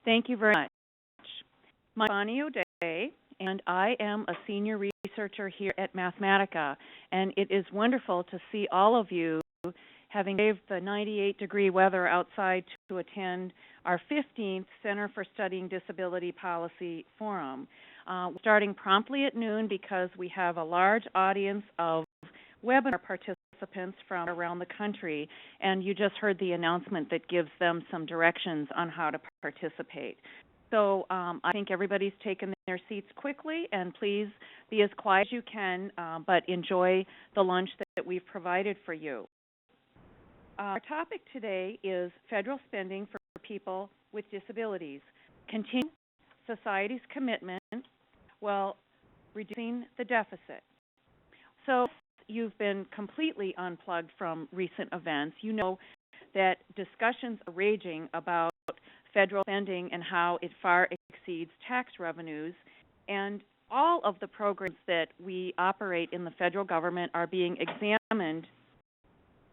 Thank you very much. My name is Bonnie O'Day, and I am a senior researcher here at Mathematica, and it is wonderful to see all of you having braved the 98-degree weather outside to attend our 15th Center for Studying Disability Policy Forum. Starting promptly at noon because we have a large audience of webinar participants from around the country, and you just heard the announcement that gives them some directions on how to participate. So I think everybody's taken their seats quickly, and please be as quiet as you can, but enjoy the lunch that we've provided for you. Our topic today is federal spending for people with disabilities, continuing society's commitment while reducing the deficit. So you've been completely unplugged from recent events. You know that discussions are raging about federal spending and how it far exceeds tax revenues, and all of the programs that we operate in the federal government are being examined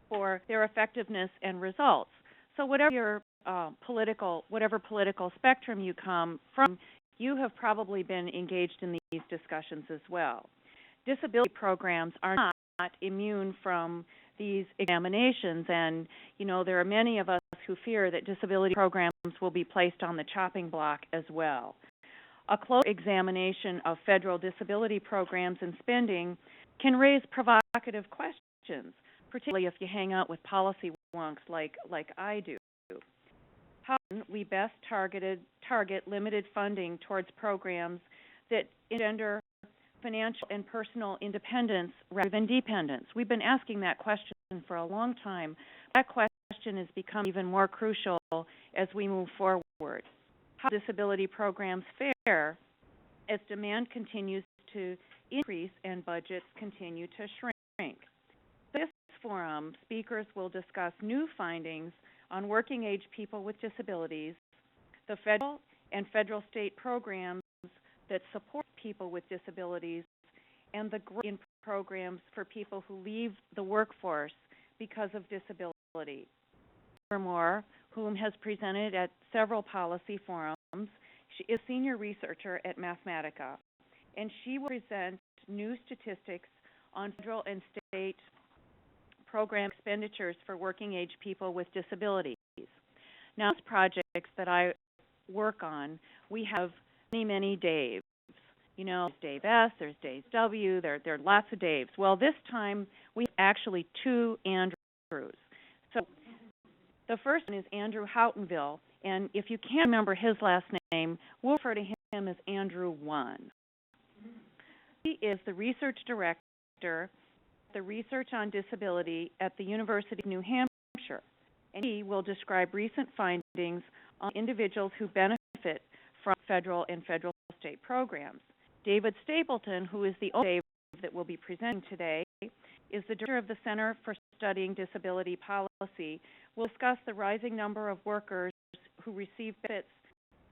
for their effectiveness and results. So whatever your political spectrum you come from, you have probably been engaged in these discussions as well. Disability programs are not immune from these examinations, and there are many of us who fear that disability programs will be placed on the chopping block as well. A close examination of federal disability programs and spending can raise provocative questions, particularly if you hang out with policy wonks like I do. How can we best target limited funding towards programs that engender financial and personal independence rather than dependence? We've been asking that question for a long time. That question has become even more crucial as we move forward. How do disability programs fare as demand continues to increase and budgets continue to shrink? This forum, speakers will discuss new findings on working-age people with disabilities, the federal and federal state programs that support people with disabilities, and the growth in programs for people who leave the workforce because of disability. Moore, whom has presented at several policy forums, she is a senior researcher at Mathematica, and she will present new statistics on federal and state program expenditures for working-age people with disabilities. Now, these projects that I work on, we have many Daves. There's Dave S., there's Dave W., there are lots of Daves. Well, this time we have actually two Andrews. So the first one is Andrew Houghtonville, and if you can't remember his last name, we'll refer to him as Andrew 1. He is the research director the Research on Disability at the University of New Hampshire, and he will describe recent findings on individuals who benefit from federal and federal state programs. David Stapleton, who is the only Dave that will be presenting today, is the director of the Center for Studying Disability Policy, will discuss the rising number of workers who receive benefits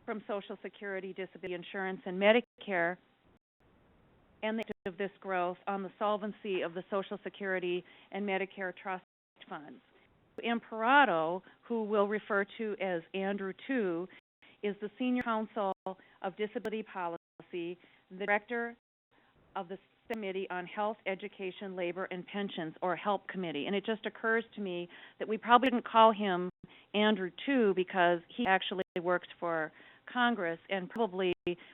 from Social Security, disability insurance, and Medicare, and the effect of this growth on the solvency of the Social Security and Medicare trust funds. Imparato, who we'll refer to as Andrew 2, is the Senior Counsel of Disability Policy, the Director of the Committee on Health, Education, Labor, and Pensions, or HELP Committee. And it just occurs to me that we probably didn't call him Andrew 2 because he actually works for Congress and probably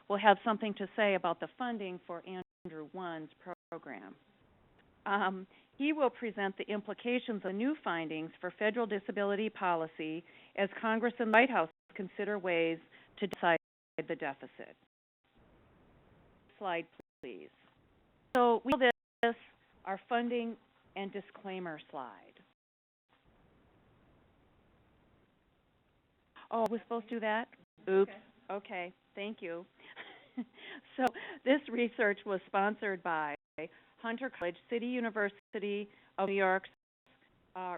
will have something to say about the funding for Andrew 1's program. He will present the implications of new findings for federal disability policy as Congress and the White House consider ways to decide the deficit. Slide, please. So we call this our funding and disclaimer slide. Oh, we're supposed to do that? Oops. Okay. Thank you. So this research was sponsored by Hunter College, City University of New York's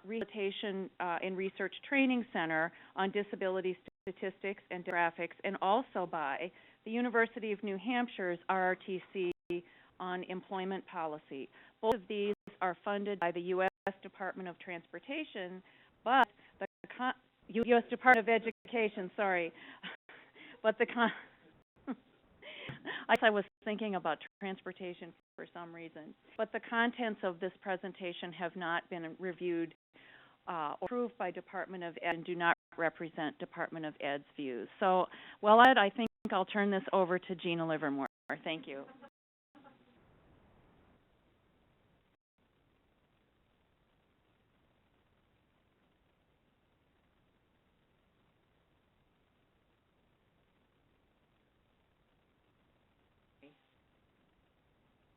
Rehabilitation and Research Training Center on Disability Statistics and Demographics, and also by the University of New Hampshire's RRTC on Employment Policy. Both of these are funded by the U.S. Department of Transportation, but the U.S. Department of Education, But the I guess I was thinking about transportation for some reason. But the contents of this presentation have not been reviewed or approved by Department of Ed and do not represent Department of Ed's views. So, well, Ed, I think I'll turn this over to Gina Livermore. Thank you.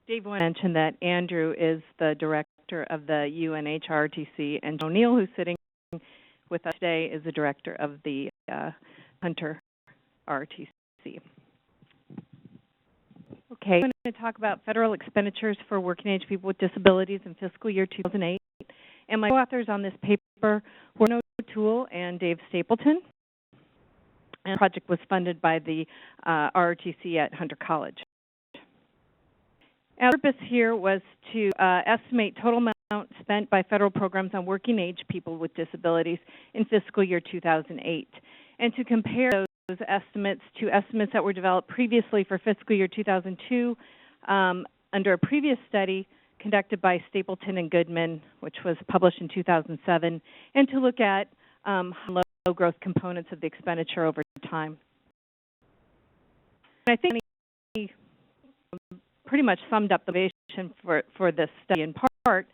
Dave mentioned that Andrew is the director of the UNH-ROTC, and O'Neill, who's sitting with us today, is the director of the Hunter ROTC. Okay, I'm going to talk about federal expenditures for working age people with disabilities in fiscal year 2008. And my co-authors on this paper were Noah O'Toole and Dave Stapleton. And the project was funded by the ROTC at Hunter College. Our purpose here was to estimate total amount spent by federal programs on working age people with disabilities in fiscal year 2008, and to compare those estimates to estimates that were developed previously for fiscal year 2002 under a previous study conducted by Stapleton and Goodman, which was published in 2007, and to look at low growth components of the expenditure over time. And I think pretty much summed up the motivation for this study in part.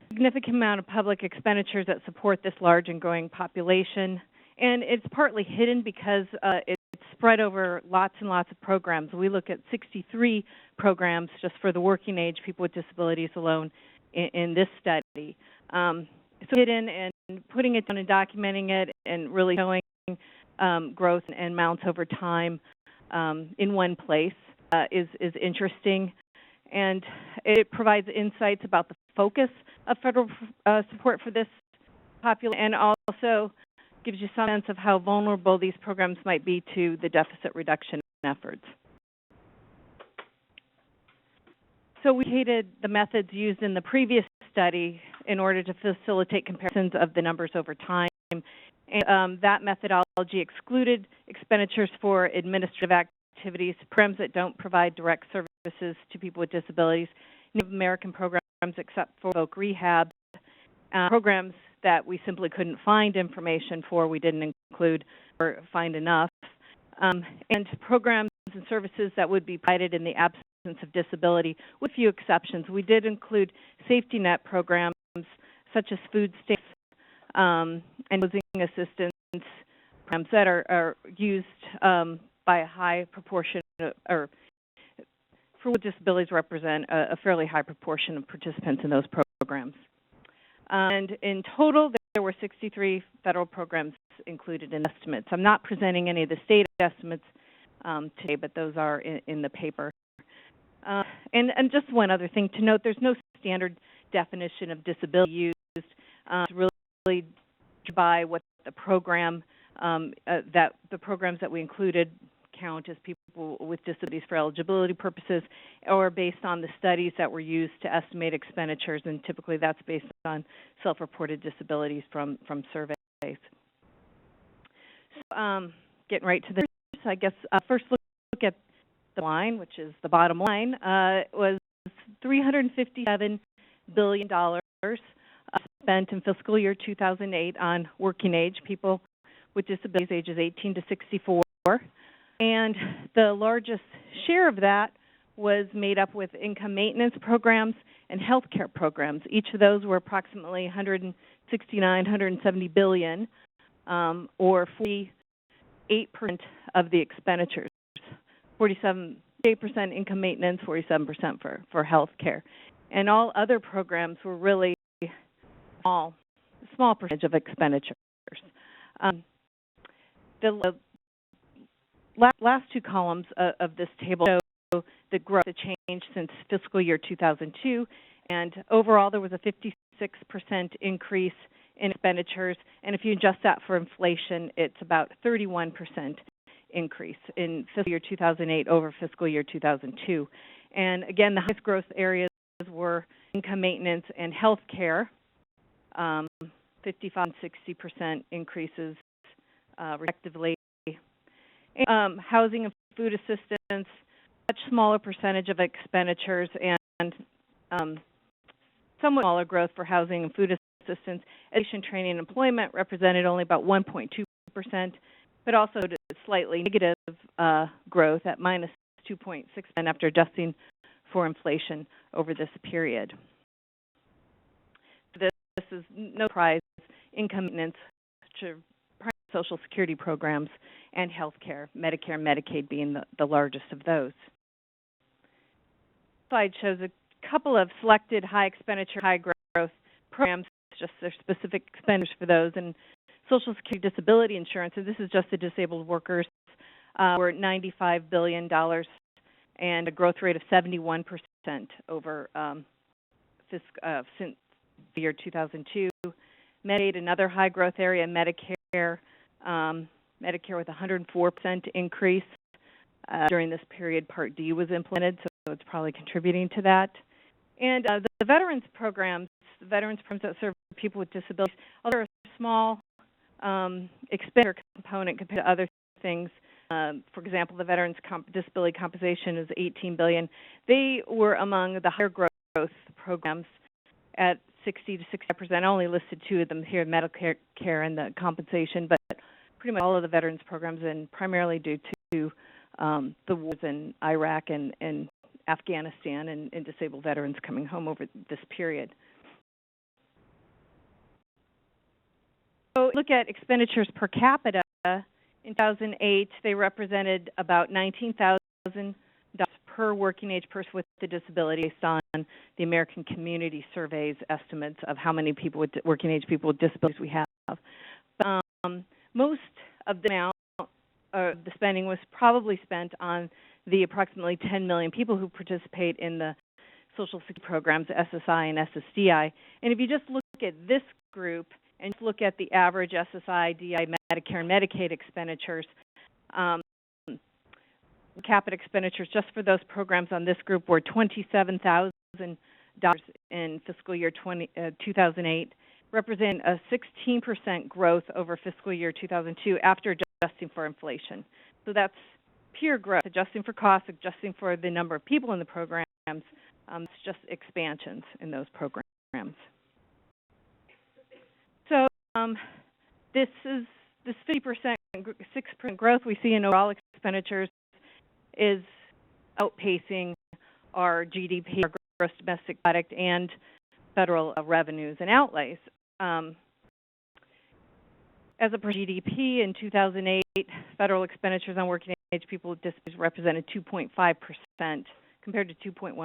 Significant amount of public expenditures that support this large and growing population, and it's partly hidden because it's spread over lots and lots of programs. We look at 63 programs just for the working age people with disabilities alone in this study. So hidden, and putting it down and documenting it and really showing growth and amounts over time in one place is interesting, and it provides insights about the focus of federal support for this population, and also gives you some sense of how vulnerable these programs might be to the deficit reduction efforts. So we hated the methods used in the previous study in order to facilitate comparisons of the numbers over time. And that methodology excluded expenditures for administrative activities, programs that don't provide direct services to people with disabilities, Native American programs except for voc rehab, programs that we simply couldn't find information for, we didn't include or find enough, and programs and services that would be provided in the absence of disability, with few exceptions. We did include safety net programs such as food stamps and housing assistance programs that are used by a high proportion, or for what disabilities represent a fairly high proportion of participants in those programs. And in total, there were 63 federal programs included in estimates. I'm not presenting any of the state estimates today, but those are in the paper. And just one other thing to note, there's no standard definition of disability used. It's really by what the program, that the programs that we included count as people with disabilities for eligibility purposes, or based on the studies that were used to estimate expenditures, and typically that's based on self-reported disabilities from surveys. So, getting right to the numbers, I guess first look at the line, which is the bottom line, was $357 billion spent in fiscal year 2008 on working age people with disabilities ages 18 to 64. And the largest share of that was made up with income maintenance programs and health care programs. Each of those were approximately 170 billion, or 48% of the expenditures. 48% income maintenance, 47% for health care. And all other programs were really small percentage of expenditures. The last two columns of this table show the growth, the change since fiscal year 2002, and overall there was a 56% increase in expenditures, and if you adjust that for inflation, it's about 31% increase in fiscal year 2008 over fiscal year 2002. And again, the highest growth areas were income maintenance and health care, 55 and 60% increases respectively. Housing and food assistance, much smaller percentage of expenditures, and somewhat smaller growth for housing and food assistance. Education, training, and employment represented only about 1.2%, but also slightly negative growth at minus 2.6% after adjusting for inflation over this period. This is no surprise. Income maintenance, Social Security programs, and health care, Medicare and Medicaid being the largest of those. This slide shows a couple of selected high expenditure, high growth programs, just their specific expenditures for those, and Social Security disability insurance, and this is just the disabled workers, were $95 billion and a growth rate of 71% over since the year 2002. Medicaid, another high growth area, Medicare with 104% increase during this period. Part D was implemented, so it's probably contributing to that. And the veterans programs that serve people with disabilities, although a small expenditure component compared to other things. For example, the veterans disability compensation is $18 billion. They were among the higher growth programs at 60 to 65%. I only listed two of them here, Medicare and the compensation, but pretty much all of the veterans programs, and primarily due to the wars in Iraq and Afghanistan and disabled veterans coming home over this period. So look at expenditures per capita. In 2008, they represented about $19,000 per working age person with a disability based on the American Community Survey's estimates of how many people with working age people with disabilities we have. Most of the amount of the spending was probably spent on the approximately 10 million people who participate in the Social Security programs, SSI and SSDI. And if you just look at this group and look at the average SSI, DI, Medicare, and Medicaid expenditures, capita expenditures just for those programs on this group were $27,000 in fiscal year 2008, representing a 16% growth over fiscal year 2002 after adjusting for inflation. So that's pure growth, adjusting for costs, adjusting for the number of people in the programs. It's just expansions in those programs. So this 50%, 6% growth we see in overall expenditures is outpacing our GDP, our gross domestic product, and federal revenues and outlays. As a per GDP in 2008, federal expenditures on working age people with disabilities represented 2.5% compared to 2.1%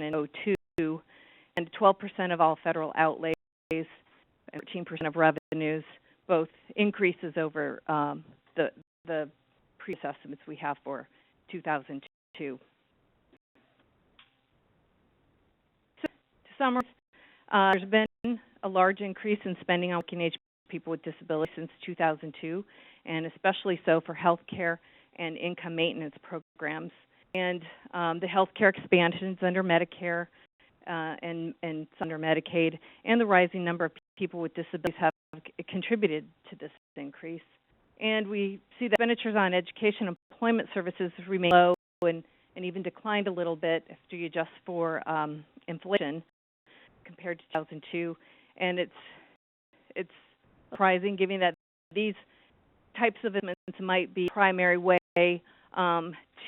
in 2002, and 12% of all federal outlays and 13% of revenues, both increases over the previous estimates we have for 2002. So, to summarize, there's been a large increase in spending on working age people with disabilities since 2002, and especially so for health care and income maintenance programs. And the health care expansions under Medicare and under Medicaid, and the rising number of people with disabilities have contributed to this increase. And we see that expenditures on education and employment services remain low and even declined a little bit after you adjust for inflation compared to 2002. And it's surprising, given that these types of investments might be a primary way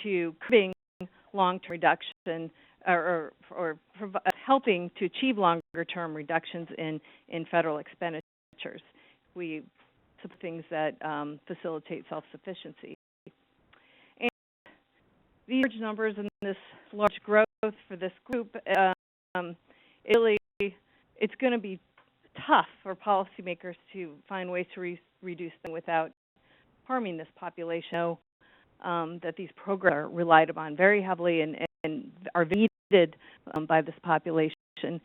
to curbing long-term reduction or helping to achieve longer-term reductions in federal expenditures. We support things that facilitate self-sufficiency. And these large numbers and this large growth for this group, it's going to be tough for policymakers to find ways to reduce them without harming this population. That these programs are relied upon very heavily and are needed by this population. And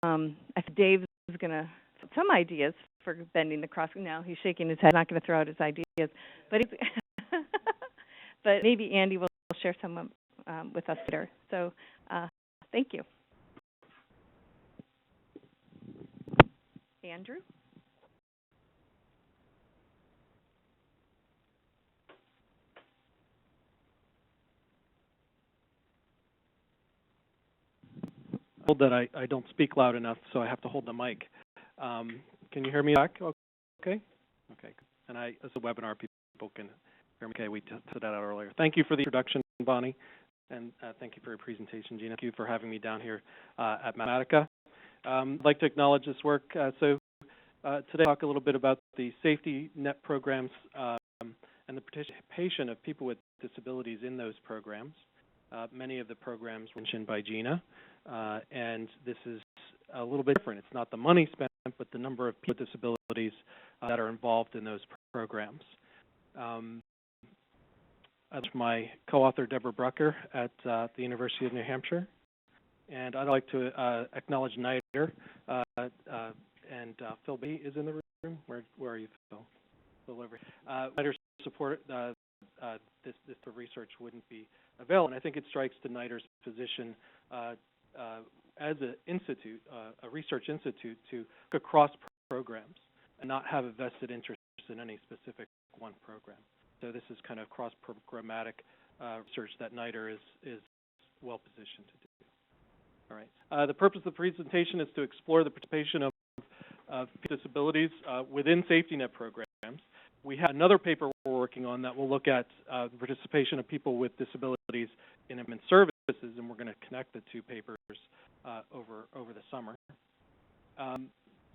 I think Dave is going to have some ideas for bending the crossing. Now he's shaking his head, not going to throw out his ideas, but but maybe Andy will share some with us later. So thank you. Andrew? that I don't speak loud enough, so I have to hold the mic. Can you hear me back? Okay? Okay. And as a webinar, people can hear me okay. We tested that out earlier. Thank you for the introduction, Bonnie, and thank you for your presentation, Gina. Thank you for having me down here at Mathematica. I'd like to acknowledge this work. Today I'll talk a little bit about the safety net programs and the participation of people with disabilities in those programs. Many of the programs were mentioned by Gina, and this is a little bit different. It's not the money spent, but the number of people with disabilities that are involved in those programs. That's my co-author, Deborah Brucker, at the University of New Hampshire. And I'd like to acknowledge NIDER, and Phil B. is in the room. Where are you, Phil? Phil over here. NIDER support this research wouldn't be available, and I think it strikes to NIDER's position as an institute, a research institute, to look across programs and not have a vested interest in any specific one program. So this is kind of cross-programmatic research that NIDER is well positioned to do. All right. The purpose of the presentation is to explore the participation of disabilities within safety net programs. We have another paper we're working on that will look at the participation of people with disabilities in employment services, and we're going to connect the two papers over the summer.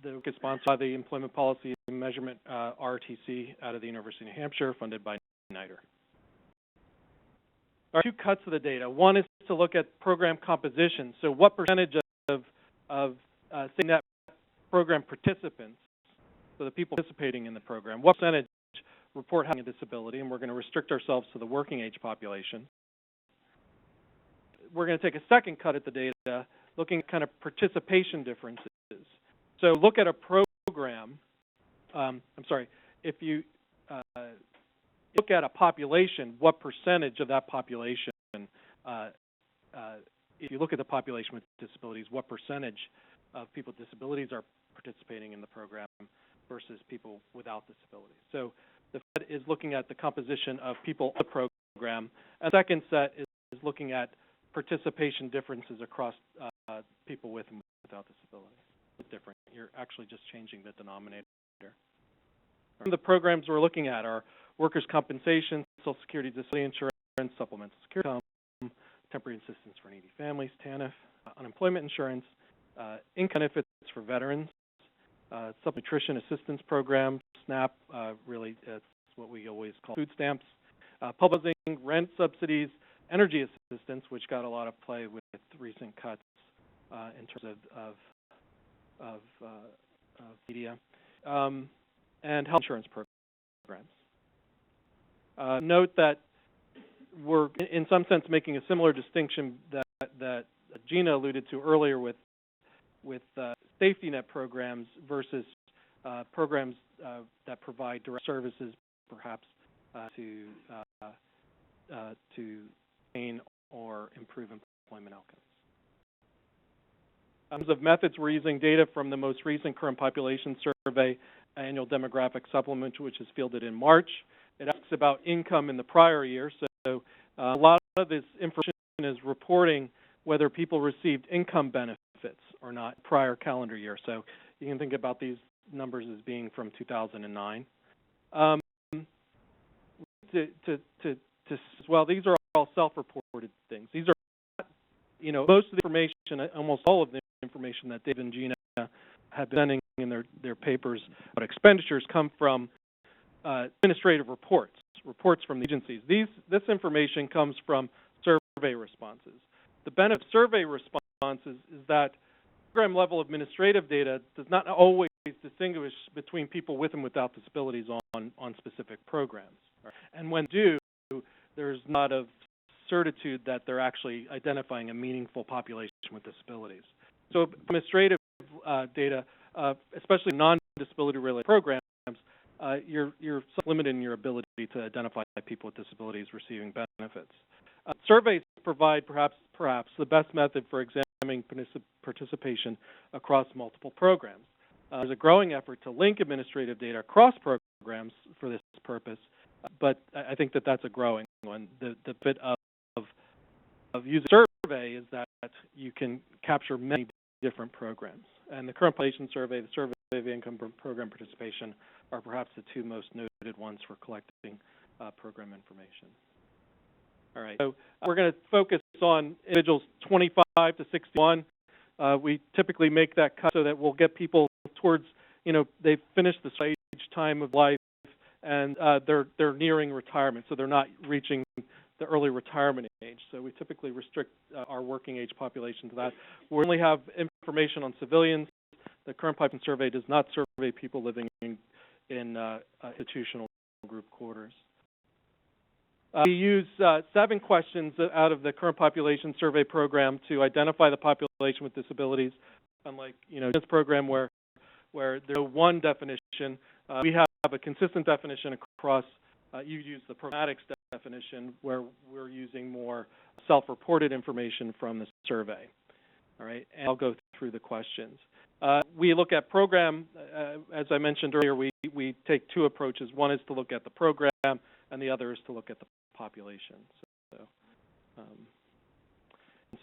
The work is sponsored by the Employment Policy and Measurement RTC out of the University of New Hampshire, funded by NIDER. There are two cuts of the data. One is to look at program composition. So what percentage of safety net program participants, so the people participating in the program, what percentage report having a disability, and we're going to restrict ourselves to the working age population. We're going to take a second cut at the data, looking at kind of participation differences. So look at a program, if you look at a population, what percentage of that population, if you look at the population with disabilities, what percentage of people with disabilities are participating in the program versus people without disabilities. So the FED is looking at the composition of people in the program. And the second set is looking at participation differences across people with and without disabilities. It's different. You're actually just changing the denominator. Some of the programs we're looking at are workers' compensation, Social Security disability insurance, supplemental security income, temporary assistance for needy families, TANF, unemployment insurance, income benefits for veterans, nutrition assistance programs, SNAP, really it's what we always call food stamps, public housing, rent subsidies, energy assistance, which got a lot of play with recent cuts in terms of media, and health insurance programs. Note that we're, in some sense, making a similar distinction that Gina alluded to earlier with safety net programs versus programs that provide direct services, perhaps to maintain or improve employment outcomes. In terms of methods, we're using data from the most recent current population survey annual demographic supplement, which is fielded in March. It asks about income in the prior year, so a lot of this information is reporting whether people received income benefits or not prior calendar year. So you can think about these numbers as being from 2009. Well, these are all self-reported things. These are, most of the information, almost all of the information that Dave and Gina have been sending in their papers about expenditures come from administrative reports from the agencies. This information comes from survey responses. The benefit of survey responses is that program-level administrative data does not always distinguish between people with and without disabilities on specific programs. And when do, there's not a certitude that they're actually identifying a meaningful population with disabilities. So administrative data, especially non-disability-related programs, you're limited in your ability to identify people with disabilities receiving benefits. Surveys provide perhaps the best method for examining participation across multiple programs. There's a growing effort to link administrative data across programs for this purpose, but I think that's a growing one. The bit of using survey is that you can capture many different programs. And the current population survey, the survey of income program participation are perhaps the two most noted ones for collecting program information. All right, so we're going to focus on individuals 25 to 61. We typically make that cut so that we'll get people towards, they've finished the stage time of life and they're nearing retirement, so they're not reaching the early retirement age. So we typically restrict our working age population to that. We only have information on civilians. The current population survey does not survey people living in institutional group quarters. We use 7 questions out of the current population survey program to identify the population with disabilities. Unlike this program where there's no one definition, we have a consistent definition across. You use the programmatics definition where we're using more self-reported information from the survey. All right, and I'll go through the questions. We look at program, as I mentioned earlier, we take 2 approaches. One is to look at the program, and the other is to look at the population.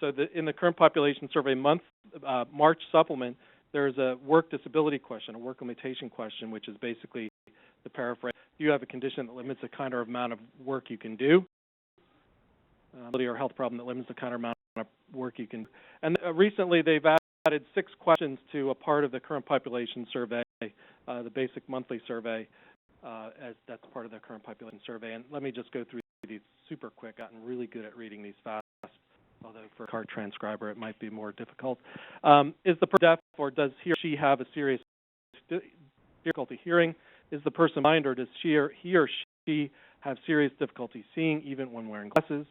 In the current population survey March supplement, there's a work disability question, a work limitation question, which is basically the paraphrase. Do you have a condition that limits the kind of amount of work you can do? Or health problem that limits the kind of amount of work you can do. And recently they've added 6 questions to a part of the current population survey, the basic monthly survey, as that's part of the current population survey. And let me just go through these super quick. I've gotten really good at reading these fast, although for a card transcriber it might be more difficult. Is the person deaf, or does he or she have a serious difficulty hearing? Is the person blind, or does he or she have serious difficulty seeing even when wearing glasses?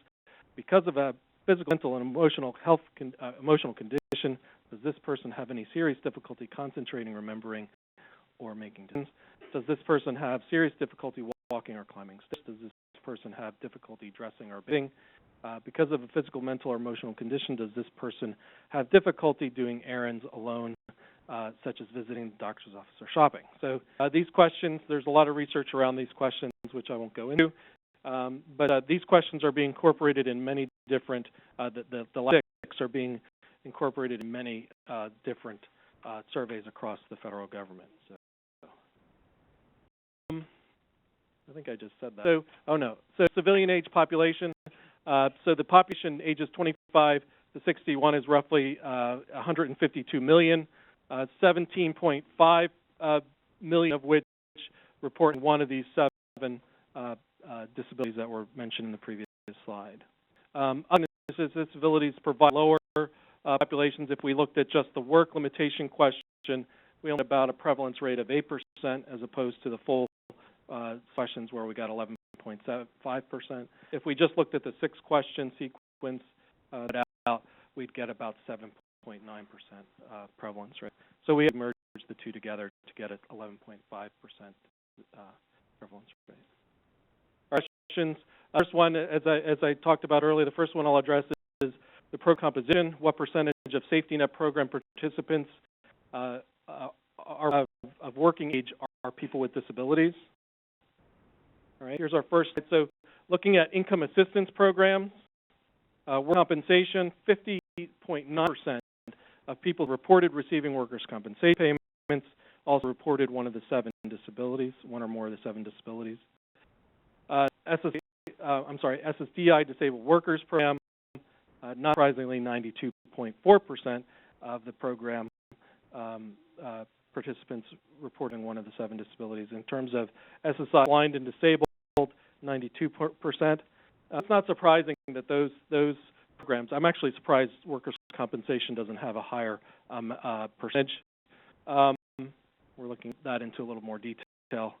Because of a physical, mental, and emotional health emotional condition, does this person have any serious difficulty concentrating, remembering, or making decisions? Does this person have serious difficulty walking or climbing stairs? Does this person have difficulty dressing or bathing? Because of a physical, mental, or emotional condition, does this person have difficulty doing errands alone, such as visiting the doctor's office or shopping? So these questions, there's a lot of research around these questions, which I won't go into. But these questions are being incorporated in many different, the last 6 are being incorporated in many different surveys across the federal government. So, I think I just said that. So civilian age population. So the population ages 25 to 61 is roughly 152 million, 17.5 million of which report one of these 7 disabilities that were mentioned in the previous slide. Disabilities provide lower populations. If we looked at just the work limitation question, we only about a prevalence rate of 8% as opposed to the full questions where we got 11.75%. If we just looked at the 6-question sequence we'd get about 7.9% prevalence rate. So we merged the 2 together to get an 11.5% prevalence rate. Our questions. First one, as I talked about earlier, the first one I'll address is the program composition. What percentage of safety net program participants are of working age are people with disabilities? All right, here's our first. So looking at income assistance programs, work compensation, 50.9% of people reported receiving workers' compensation payments also reported one of the 7 disabilities, one or more of the 7 disabilities. SSDI, Disabled Workers Program, not surprisingly, 92.4% of the program participants reporting one of the 7 disabilities. In terms of SSI, blind and disabled, 92%. It's not surprising that those programs, I'm actually surprised workers' compensation doesn't have a higher percentage. We're looking at that into a little more detail.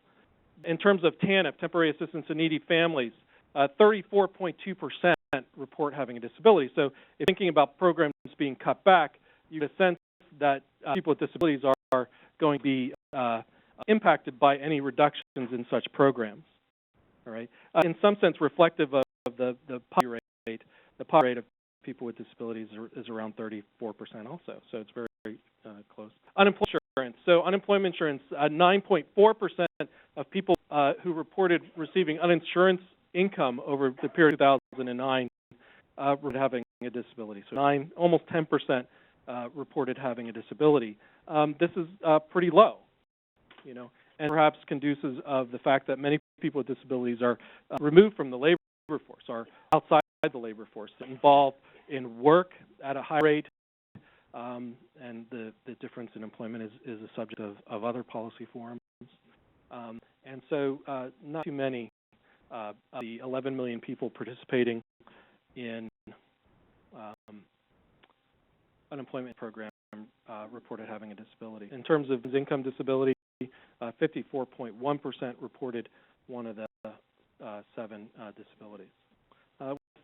In terms of TANF, temporary assistance to needy families, 34.2% report having a disability. So if you're thinking about programs being cut back, you get a sense that people with disabilities are going to be impacted by any reductions in such programs. All right. In some sense, reflective of the poverty rate. The poverty rate of people with disabilities is around 34% also. So it's very close. Unemployment insurance. So unemployment insurance, 9.4% of people who reported receiving uninsurance income over the period of 2009 were having a disability. So almost 10% reported having a disability. This is pretty low, and perhaps conducive of the fact that many people with disabilities are removed from the labor force, are outside the labor force, involved in work at a high rate, and the difference in employment is a subject of other policy forums. And so not too many of the 11 million people participating in unemployment program reported having a disability. In terms of income disability, 54.1% reported one of the 7 disabilities.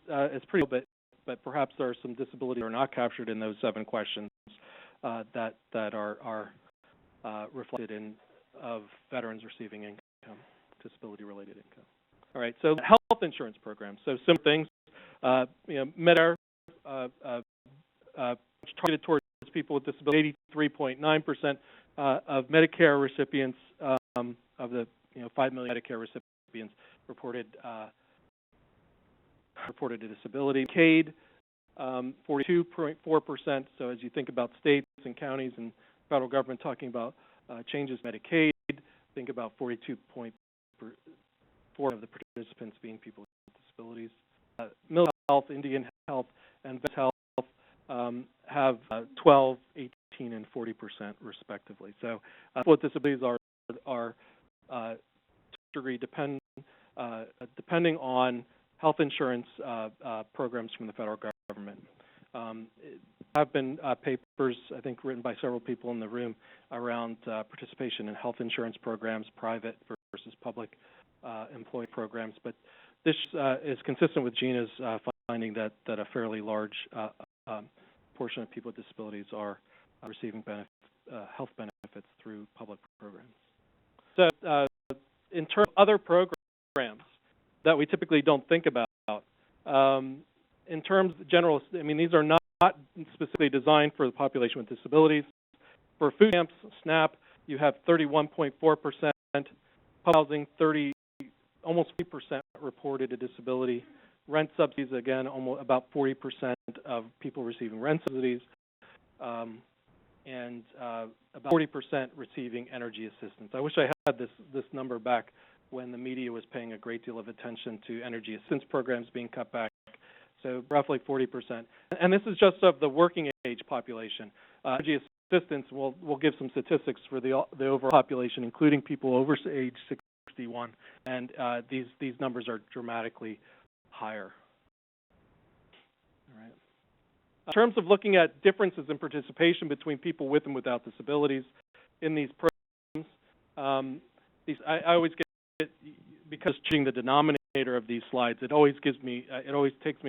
It's pretty low, but perhaps there are some disabilities that are not captured in those 7 questions that are reflected in of veterans receiving income, disability-related income. All right, so health insurance programs. So similar things, Medicare targeted towards people with disability. 83.9% of Medicare recipients of the 5 million Medicare recipients reported a disability. Medicaid, 42.4%. So as you think about states and counties and federal government talking about changes in Medicaid, think about 42.4% of the participants being people with disabilities. Mental health, Indian health, and vet health have 12, 18, and 40% respectively. So people with disabilities are to a degree depending on health insurance programs from the federal government. Have been papers, I think, written by several people in the room around participation in health insurance programs, private versus public employee programs. But this is consistent with Gina's finding that a fairly large portion of people with disabilities are receiving health benefits through public programs. So in terms of other programs that we typically don't think about, in terms of general, these are not specifically designed for the population with disabilities. For food stamps, SNAP, you have 31.4%, housing, almost 3% reported a disability. Rent subsidies, again, almost about 40% of people receiving rent subsidies, and about 40% receiving energy assistance. I wish I had this number back when the media was paying a great deal of attention to energy assistance programs being cut back. So roughly 40%. And this is just of the working age population. Energy assistance, we'll give some statistics for the overall population, including people over age 61. And these numbers are dramatically higher. All right. In terms of looking at differences in participation between people with and without disabilities in these programs, I always get, because changing the denominator of these slides, it always takes me a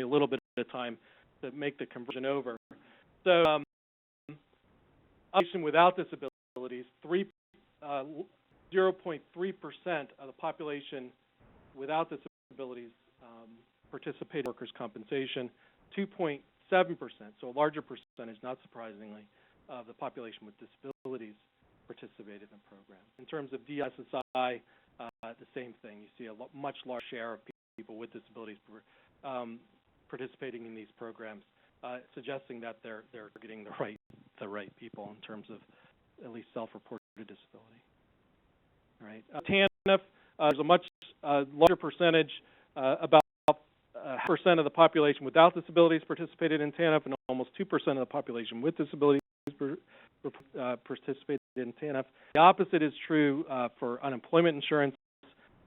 little bit of time to make the conversion over. So, population without disabilities, 0.3% of the population without disabilities participated in workers' compensation. 2.7%, so a larger percentage, not surprisingly, of the population with disabilities participated in the program. In terms of DSSI, the same thing. You see a much larger share of people with disabilities participating in these programs, suggesting that they're getting the right people in terms of at least self-reported disability. All right. TANF, there's a much larger percentage, about 0.5% of the population without disabilities participated in TANF, and almost 2% of the population with disabilities participated in TANF. The opposite is true for unemployment insurance.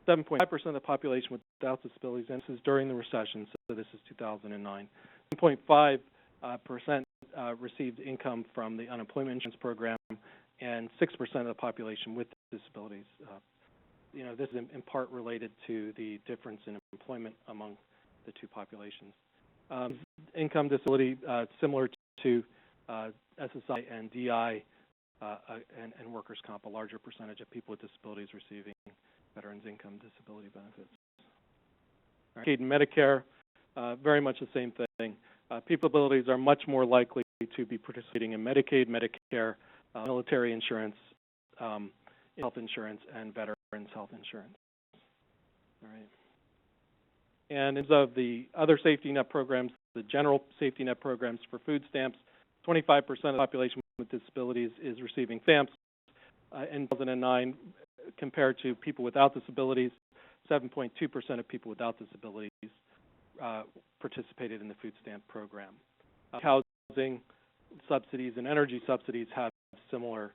7.5% of the population without disabilities, and this is during the recession, so this is 2009. 7.5% received income from the unemployment insurance program, and 6% of the population with disabilities. This is in part related to the difference in employment among the two populations. Income disability, similar to SSI and DI and workers' comp, a larger percentage of people with disabilities receiving veterans income disability benefits. Medicaid and Medicare, very much the same thing. People with disabilities are much more likely to be participating in Medicaid, Medicare, military insurance, health insurance, and veterans health insurance. All right. And as of the other safety net programs the general safety net programs for food stamps. 25% of the population with disabilities is receiving stamps. In 2009, compared to people without disabilities, 7.2% of people without disabilities participated in the food stamp program. Housing subsidies and energy subsidies have similar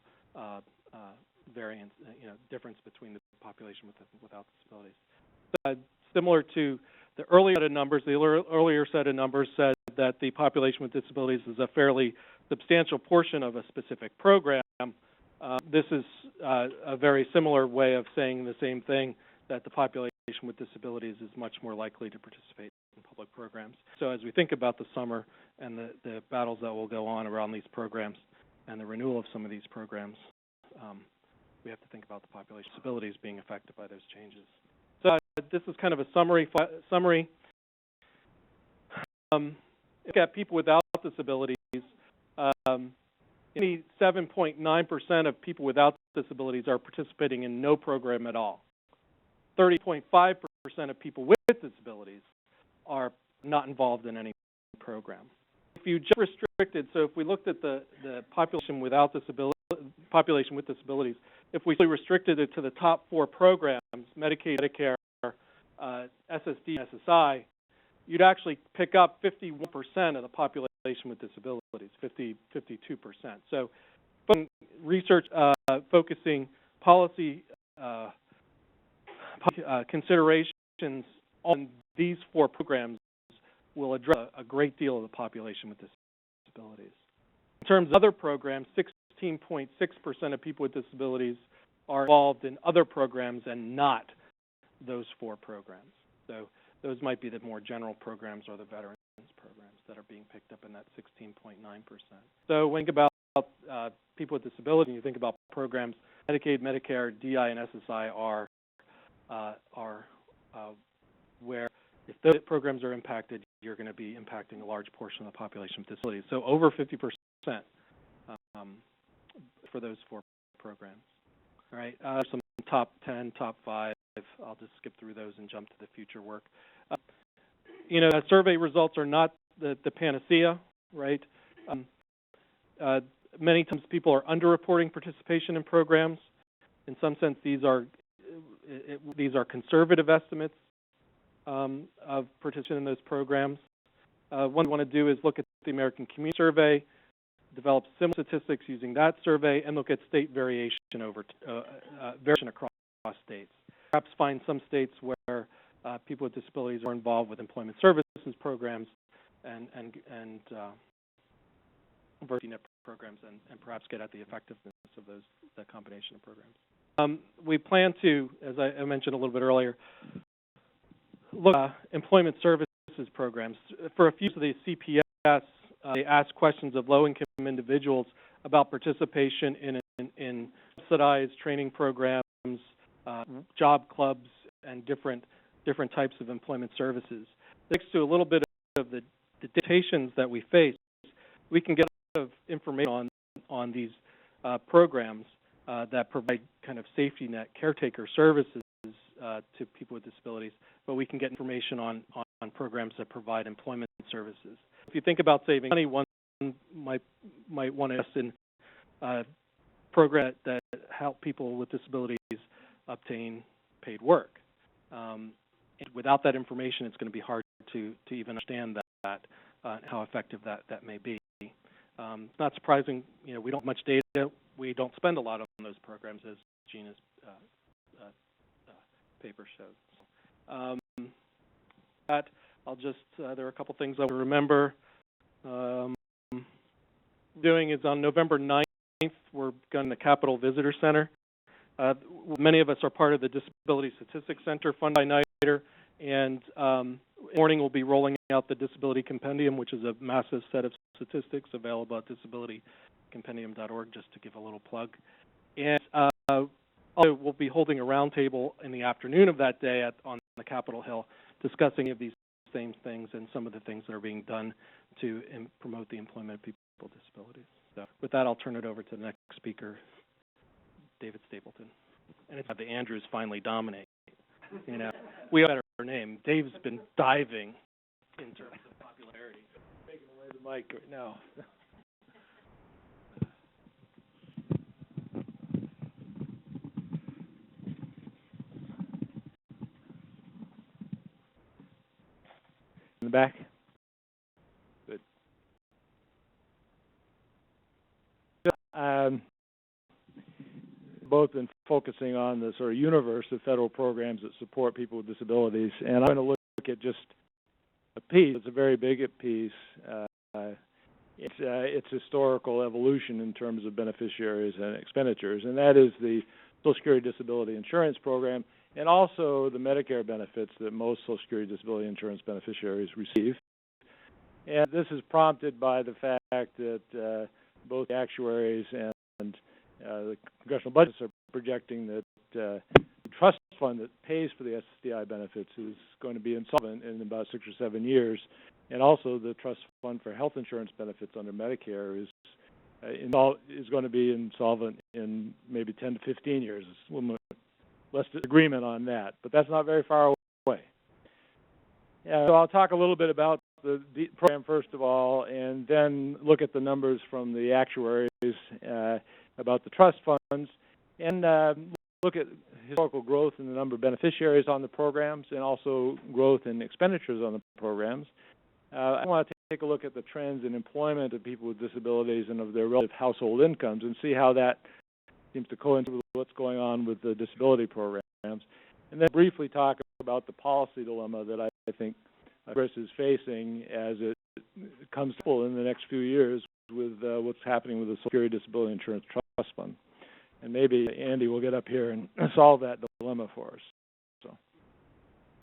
variance, difference between the population with and without disabilities. Similar to the earlier set of numbers, the earlier set of numbers said that the population with disabilities is a fairly substantial portion of a specific program. This is a very similar way of saying the same thing, that the population with disabilities is much more likely to participate in public programs. So as we think about the summer and the battles that will go on around these programs and the renewal of some of these programs, we have to think about the population with disabilities being affected by those changes. So this is kind of a summary. Look at people without disabilities. 7.9% of people without disabilities are participating in no program at all. 30.5% of people with disabilities are not involved in any program. If you just restricted, so if we looked at the population without population with disabilities, if we restricted it to the top 4 programs, Medicaid, Medicare, SSD, SSI, you'd actually pick up 51% of the population with disabilities, 52%. So research focusing policy considerations on these 4 programs will address a great deal of the population with disabilities. In terms of other programs, 16.6% of people with disabilities are involved in other programs and not those 4 programs. So those might be the more general programs or the veterans programs that are being picked up in that 16.9%. So when you think about people with disabilities, and you think about programs, Medicaid, Medicare, DI, and SSI are where if those programs are impacted, you're going to be impacting a large portion of the population with disabilities. So over 50% for those 4 programs. All right, some top 10, top 5. I'll just skip through those and jump to the future work. Survey results are not the panacea, right? Many times people are underreporting participation in programs. In some sense, these are conservative estimates of participation in those programs. What we want to do is look at the American Community Survey, develop similar statistics using that survey, and look at state variation across states. Perhaps find some states where people with disabilities are involved with employment services programs and diversity net programs, and perhaps get at the effectiveness of that combination of programs. We plan to, as I mentioned a little bit earlier, look at employment services programs. For a few of the CPS, they ask questions of low-income individuals about participation in subsidized training programs, job clubs, and different types of employment services. Next to a little bit of the limitations that we face, we can get a lot of information on these programs that provide kind of safety net caretaker services to people with disabilities, but we can get information on programs that provide employment services. If you think about saving money, one might want to invest in programs that help people with disabilities obtain paid work. And without that information, it's going to be hard to even understand that and how effective that may be. It's not surprising, we don't have much data. We don't spend a lot on those programs, as Gina's paper shows. There are a couple things I will remember. Doing is on November 9th, we're going to the Capitol Visitor Center. Many of us are part of the Disability Statistics Center funded by NIDER, and morning we'll be rolling out the Disability Compendium, which is a massive set of statistics available at disabilitycompendium.org, just to give a little plug. And also we'll be holding a roundtable in the afternoon of that day on the Capitol Hill, discussing these same things and some of the things that are being done to promote the employment of people with disabilities. So with that, I'll turn it over to the next speaker, David Stapleton. And it's the Andrews finally dominate. We have a better name. Dave's been diving in terms of popularity. mic right now. In the back? Good. Both been focusing on the sort of universe of federal programs that support people with disabilities, and I'm going to look at just a piece. It's a very big piece. It's historical evolution in terms of beneficiaries and expenditures, and that is the Social Security Disability Insurance Program, and also the Medicare benefits that most Social Security Disability Insurance beneficiaries receive. And this is prompted by the fact that both the actuaries and the congressional budgets are projecting that the trust fund that pays for the SSDI benefits is going to be insolvent in about 6 or 7 years, and also the trust fund for health insurance benefits under Medicare is going to be insolvent in maybe 10 to 15 years. Less agreement on that, but that's not very far away. So I'll talk a little bit about the program first of all, and then look at the numbers from the actuaries about the trust funds, and look at historical growth in the number of beneficiaries on the programs, and also growth in expenditures on the programs. I want to take a look at the trends in employment of people with disabilities and of their relative household incomes, and see how that seems to coincide with what's going on with the disability programs. And then briefly talk about the policy dilemma that I think Congress is facing as it comes to in the next few years with what's happening with the Social Security Disability Insurance Trust Fund. And maybe Andy will get up here and solve that dilemma for us. So,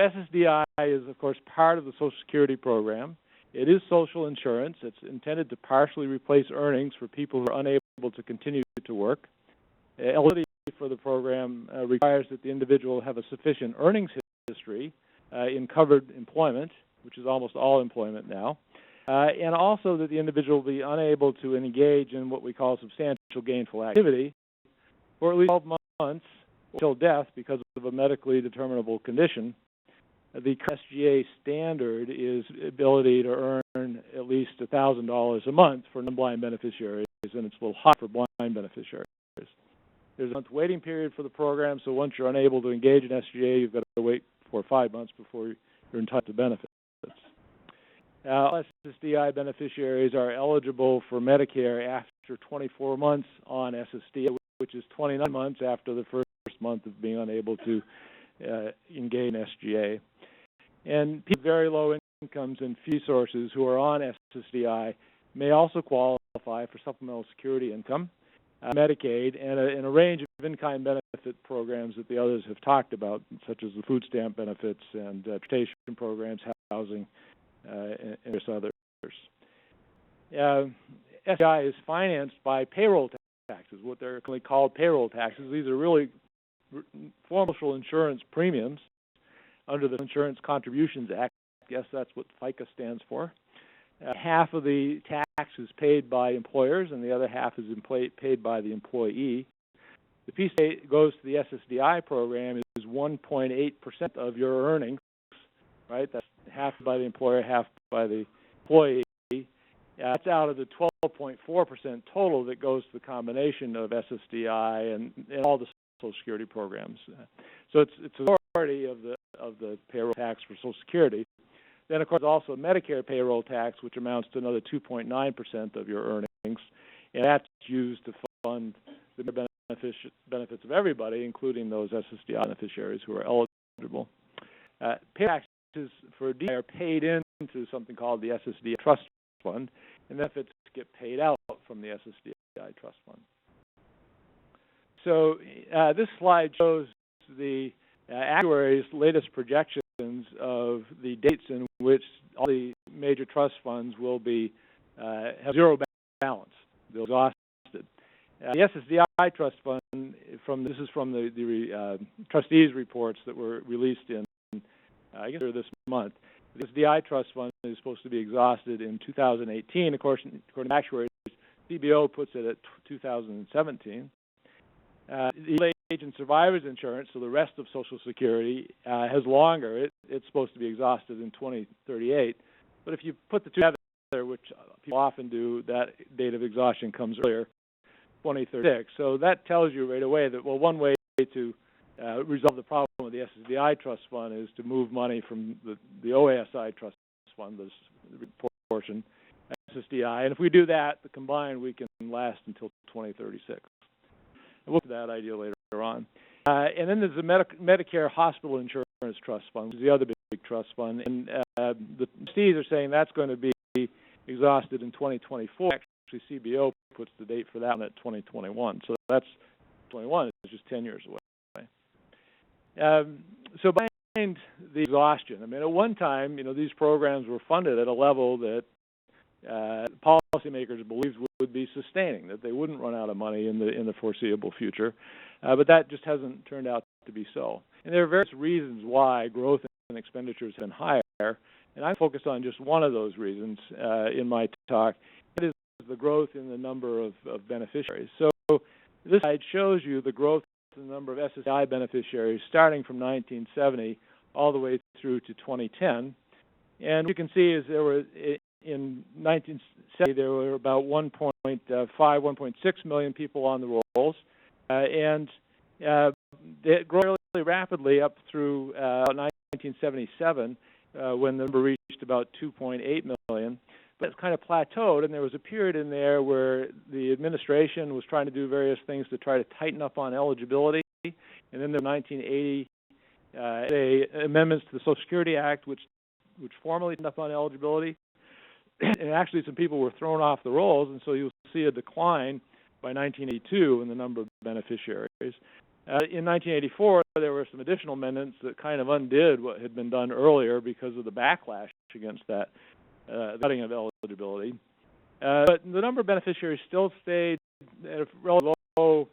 SSDI is, of course, part of the Social Security program. It is social insurance. It's intended to partially replace earnings for people who are unable to continue to work. Eligibility for the program requires that the individual have a sufficient earnings history in covered employment, which is almost all employment now, and also that the individual be unable to engage in what we call substantial gainful activity for at least 12 months until death because of a medically determinable condition. The SGA standard is ability to earn at least $1,000 a month for non-blind beneficiaries, and it's a little high for blind beneficiaries. There's a month waiting period for the program, so once you're unable to engage in SGA, you've got to wait 4 or 5 months before you're entitled to benefits. SSDI beneficiaries are eligible for Medicare after 24 months on SSDI, which is 29 months after the first month of being unable to engage in SGA. And people with very low incomes and fee sources who are on SSDI may also qualify for supplemental security income, Medicaid, and a range of in-kind benefit programs that the others have talked about, such as the food stamp benefits and transportation programs, housing, and various others. SSDI is financed by payroll taxes, what they're called payroll taxes. These are really formal social insurance premiums under the Insurance Contributions Act. I guess that's what FICA stands for. Half of the tax is paid by employers, and the other half is paid by the employee. The piece that goes to the SSDI program is 1.8% of your earnings, right? That's half by the employer, half by the employee. That's out of the 12.4% total that goes to the combination of SSDI and all the Social Security programs. So it's a majority of the payroll tax for Social Security. Then, of course, also Medicare payroll tax, which amounts to another 2.9% of your earnings, and that's used to fund the benefits of everybody, including those SSDI beneficiaries who are eligible. Pay taxes for DI are paid into something called the SSDI Trust Fund, and benefits get paid out from the SSDI Trust Fund. So this slide shows the actuaries' latest projections of the dates in which all the major trust funds will be have zero balance. They'll be exhausted. The SSDI Trust Fund, this is from the trustees' reports that were released in, I guess, this month. The SSDI Trust Fund is supposed to be exhausted in 2018. Of course, according to actuaries, CBO puts it at 2017. The age and survivors insurance, so the rest of Social Security, has longer. It's supposed to be exhausted in 2038. But if you put the two together, which people often do, that date of exhaustion comes earlier, 2036. So that tells you right away that, well, one way to resolve the problem with the SSDI trust fund is to move money from the OASI trust fund, this portion, SSDI. And if we do that, the combined, we can last until 2036. And we'll look at that idea later on. And then there's the Medicare Hospital Insurance Trust Fund, which is the other big trust fund. And the trustees are saying that's going to be exhausted in 2024. Actually, CBO puts the date for that one at 2021. So that's 21. It's just 10 years away. So behind the exhaustion, I mean, at one time, these programs were funded at a level that policymakers believed would be sustaining, that they wouldn't run out of money in the foreseeable future. But that just hasn't turned out to be so. And there are various reasons why growth in expenditures have been higher, and I'm focused on just one of those reasons in my talk. It is the growth in the number of beneficiaries. So this slide shows you the growth in the number of SSDI beneficiaries starting from 1970 all the way through to 2010. And what you can see is there were, in 1970, there were about 1.6 million people on the rolls, and they grew really rapidly up through 1977, when the number reached about 2.8 million. But it's kind of plateaued, and there was a period in there where the administration was trying to do various things to try to tighten up on eligibility. And then the 1980 amendments to the Social Security Act, which formally tightened up on eligibility. And actually, some people were thrown off the rolls, and so you'll see a decline by 1982 in the number of beneficiaries. In 1984, there were some additional amendments that kind of undid what had been done earlier because of the backlash against that cutting of eligibility. But the number of beneficiaries still stayed at a relatively low,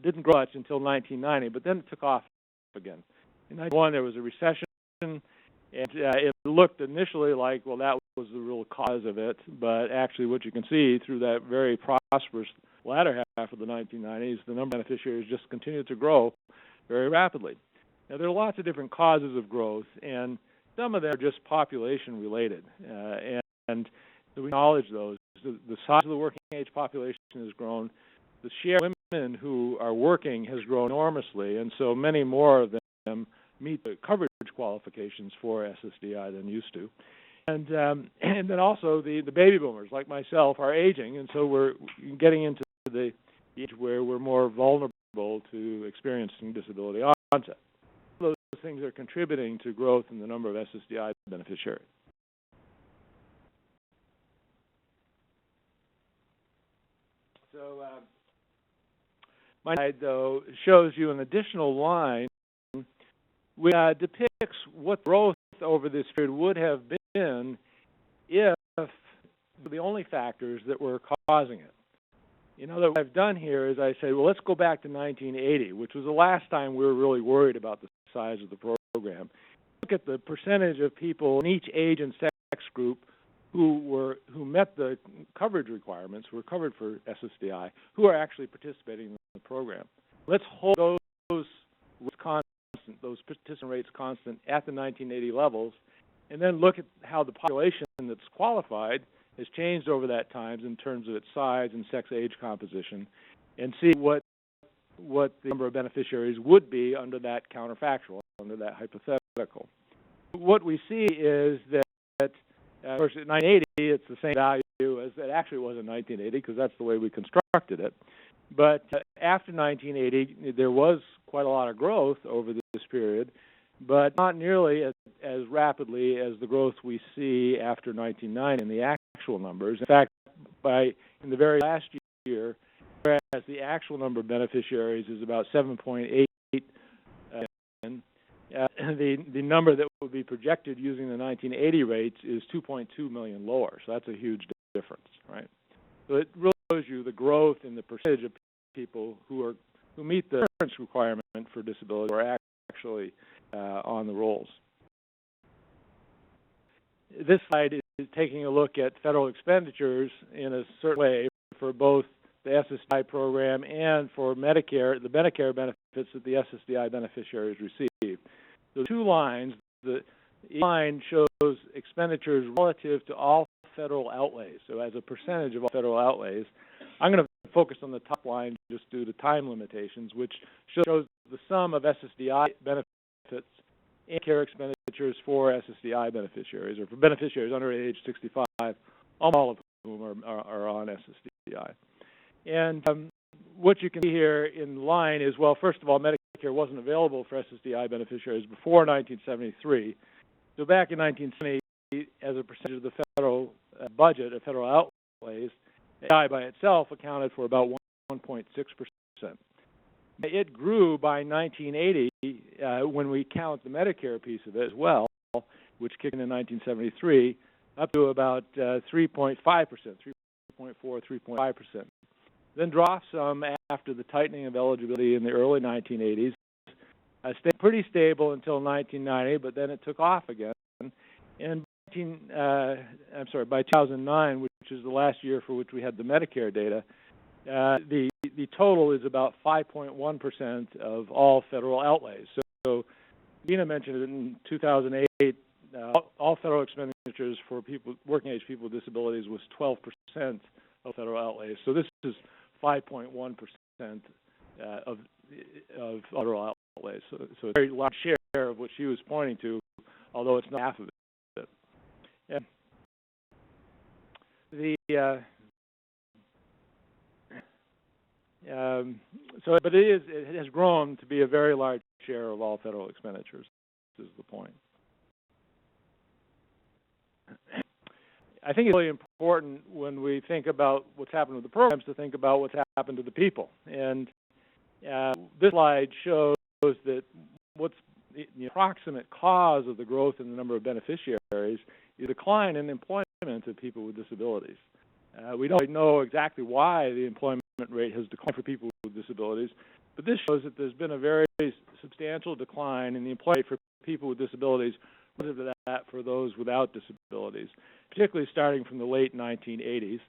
didn't grow much until 1990, but then it took off again. In 1991, there was a recession, and it looked initially like, well, that was the real cause of it, but actually what you can see through that very prosperous latter half of the 1990s, the number of beneficiaries just continued to grow very rapidly. Now, there are lots of different causes of growth, and some of them are just population related, and we acknowledge those. The size of the working age population has grown. The share of women who are working has grown enormously, and so many more of them meet the coverage qualifications for SSDI than used to. And then also the baby boomers, like myself, are aging, and so we're getting into the age where we're more vulnerable to experiencing disability onset. Those things are contributing to growth in the number of SSDI beneficiaries. So my slide, though, shows you an additional line which depicts what growth over this period would have been if the only factors that were causing it. What I've done here is I say, well, let's go back to 1980, which was the last time we were really worried about the size of the program. Look at the percentage of people in each age and sex group who met the coverage requirements, who were covered for SSDI, who are actually participating in the program. Let's hold those participant rates constant at the 1980 levels, and then look at how the population that's qualified has changed over that time in terms of its size and sex-age composition, and see what the number of beneficiaries would be under that counterfactual, under that hypothetical. What we see is that, of course, at 1980, it's the same value as it actually was in 1980, because that's the way we constructed it. But after 1980, there was quite a lot of growth over this period, but not nearly as rapidly as the growth we see after 1990 in the actual numbers. In fact, in the very last year, whereas the actual number of beneficiaries is about 7.8 million, the number that would be projected using the 1980 rates is 2.2 million lower. So that's a huge difference, right? So it really shows you the growth in the percentage of people who meet the insurance requirement for disability or are actually on the rolls. This slide is taking a look at federal expenditures in a certain way for both the SSDI program and for Medicare, the Medicare benefits that the SSDI beneficiaries receive. The two lines, each line shows expenditures relative to all federal outlays. So as a percentage of all federal outlays, I'm going to focus on the top line just due to time limitations, which shows the sum of SSDI benefits and care expenditures for SSDI beneficiaries, or for beneficiaries under age 65, all of whom are on SSDI. And what you can see here in line is, well, first of all, Medicare wasn't available for SSDI beneficiaries before 1973. So back in 1970, as a percentage of the federal budget of federal outlays, SSDI by itself accounted for about 1.6%. It grew by 1980 when we count the Medicare piece of it as well, which kicked in 1973, up to about 3.5%, 3.4, 3.5%. Then dropped some after the tightening of eligibility in the early 1980s. Stayed pretty stable until 1990, but then it took off again. And by 2009, which is the last year for which we had the Medicare data, the total is about 5.1% of all federal outlays. So Dina mentioned it in 2008. All federal expenditures for working age people with disabilities was 12% of federal outlays. So this is 5.1% of federal outlays. So it's a very large share of what she was pointing to, although it's not half of it. And but it has grown to be a very large share of all federal expenditures. This is the point. I think it's really important when we think about what's happened with the programs to think about what's happened to the people. And this slide shows that what's the approximate cause of the growth in the number of beneficiaries is a decline in employment of people with disabilities. We don't know exactly why the employment rate has declined for people with disabilities, but this shows that there's been a very substantial decline in the employment rate for people with disabilities relative to that for those without disabilities, particularly starting from the late 1980s.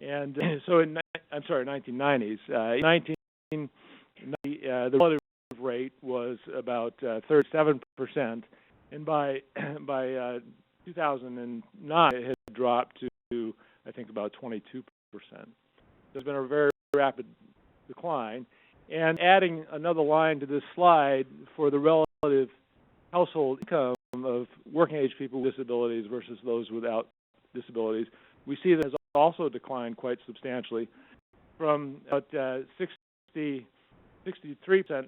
And so in 1990s. In 1990, the relative rate was about 37%, and by 2009 it had dropped to, I think, about 22%. There's been a very rapid decline. And adding another line to this slide for the relative household income of working age people with disabilities versus those without disabilities, we see that has also declined quite substantially from about 63%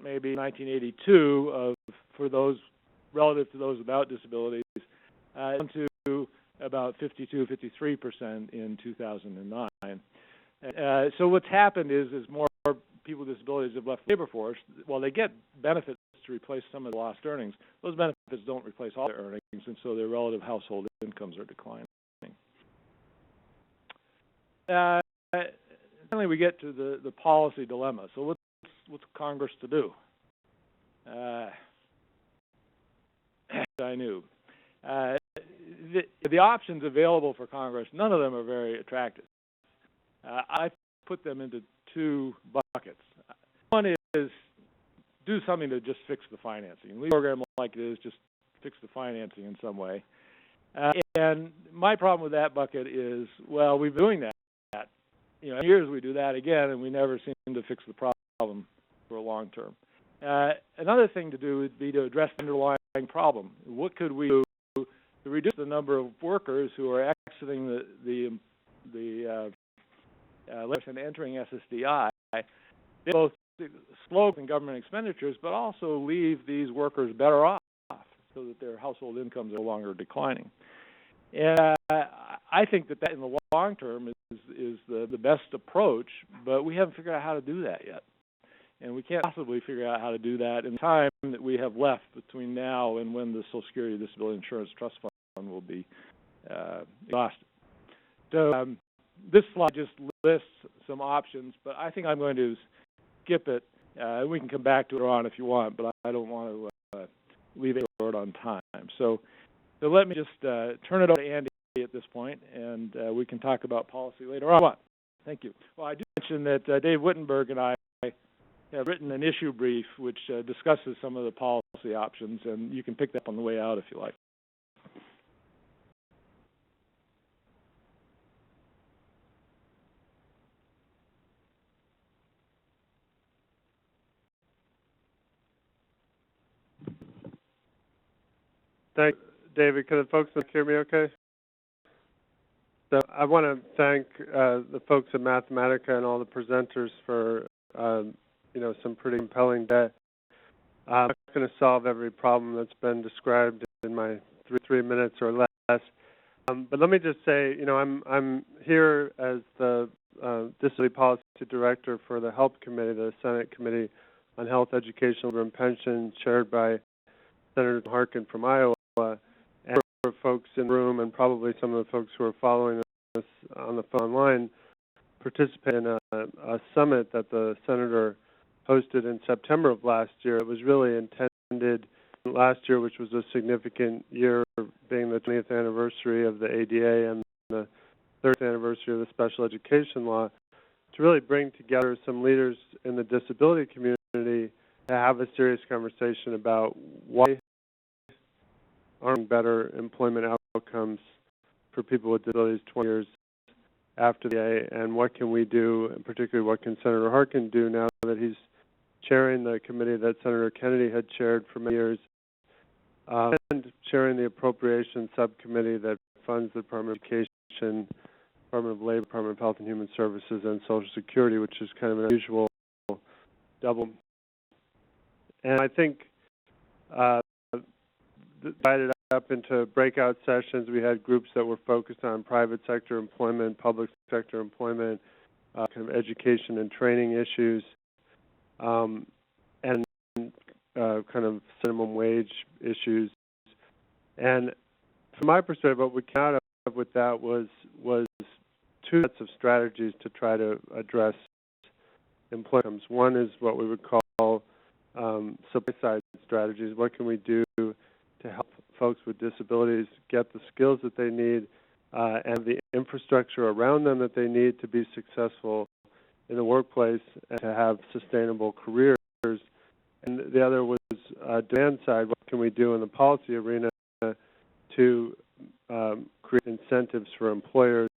maybe in 1982 for those relative to those without disabilities, down to about 52, 53% in 2009. So what's happened is more people with disabilities have left the labor force. While they get benefits to replace some of the lost earnings, those benefits don't replace all their earnings, and so their relative household incomes are declining. Finally, we get to the policy dilemma. So what's Congress to do? I knew. The options available for Congress, none of them are very attractive. I put them into two buckets. One is do something to just fix the financing. Leave the program like it is, just fix the financing in some way. And my problem with that bucket is, well, we've been doing that. In years we do that again, and we never seem to fix the problem for a long term. Another thing to do would be to address the underlying problem. What could we do to reduce the number of workers who are exiting the list and entering SSDI? They both slow in government expenditures, but also leave these workers better off so that their household incomes are no longer declining. And I think that in the long term is the best approach, but we haven't figured out how to do that yet. And we can't possibly figure out how to do that in the time that we have left between now and when the Social Security Disability Insurance Trust Fund will be exhausted. So this slide just lists some options, but I think I'm going to skip it. We can come back to it on if you want, but I don't want to leave it short on time. So let me just turn it over to Andy at this point, and we can talk about policy later on. Thank you. Well, I do mention that Dave Wittenberg and I have written an issue brief which discusses some of the policy options, and you can pick that up on the way out if you like. Thanks, David. Can the folks hear me okay? So I want to thank the folks at Mathematica and all the presenters for, some pretty compelling data. I'm not going to solve every problem that's been described in my three minutes or less. But let me just say, I'm here as the Disability Policy Director for the HELP Committee, the Senate Committee on Health, Education, Labor, and Pension, chaired by Senator Harkin from Iowa, and for folks in the room and probably some of the folks who are following us on the phone online, participate in a summit that the Senator hosted in September of last year. It was really intended last year, which was a significant year, being the 20th anniversary of the ADA and the 30th anniversary of the special education law, to really bring together some leaders in the disability community to have a serious conversation about why aren't better employment outcomes for people with disabilities 20 years after the ADA, and what can we do, and particularly what can Senator Harkin do now that he's chairing the committee that Senator Kennedy had chaired for many years, and chairing the appropriations subcommittee that funds the Department of Education, Department of Labor, Department of Health and Human Services, and Social Security, which is kind of an unusual double. And I think divided up into breakout sessions. We had groups that were focused on private sector employment, public sector employment, kind of education and training issues, and kind of minimum wage issues. And from my perspective, what we came out of with that was two sets of strategies to try to address employment. One is what we would call supply-side strategies. What can we do to help folks with disabilities get the skills that they need and the infrastructure around them that they need to be successful in the workplace and to have sustainable careers. And the other was demand side. What can we do in the policy arena to create incentives for employers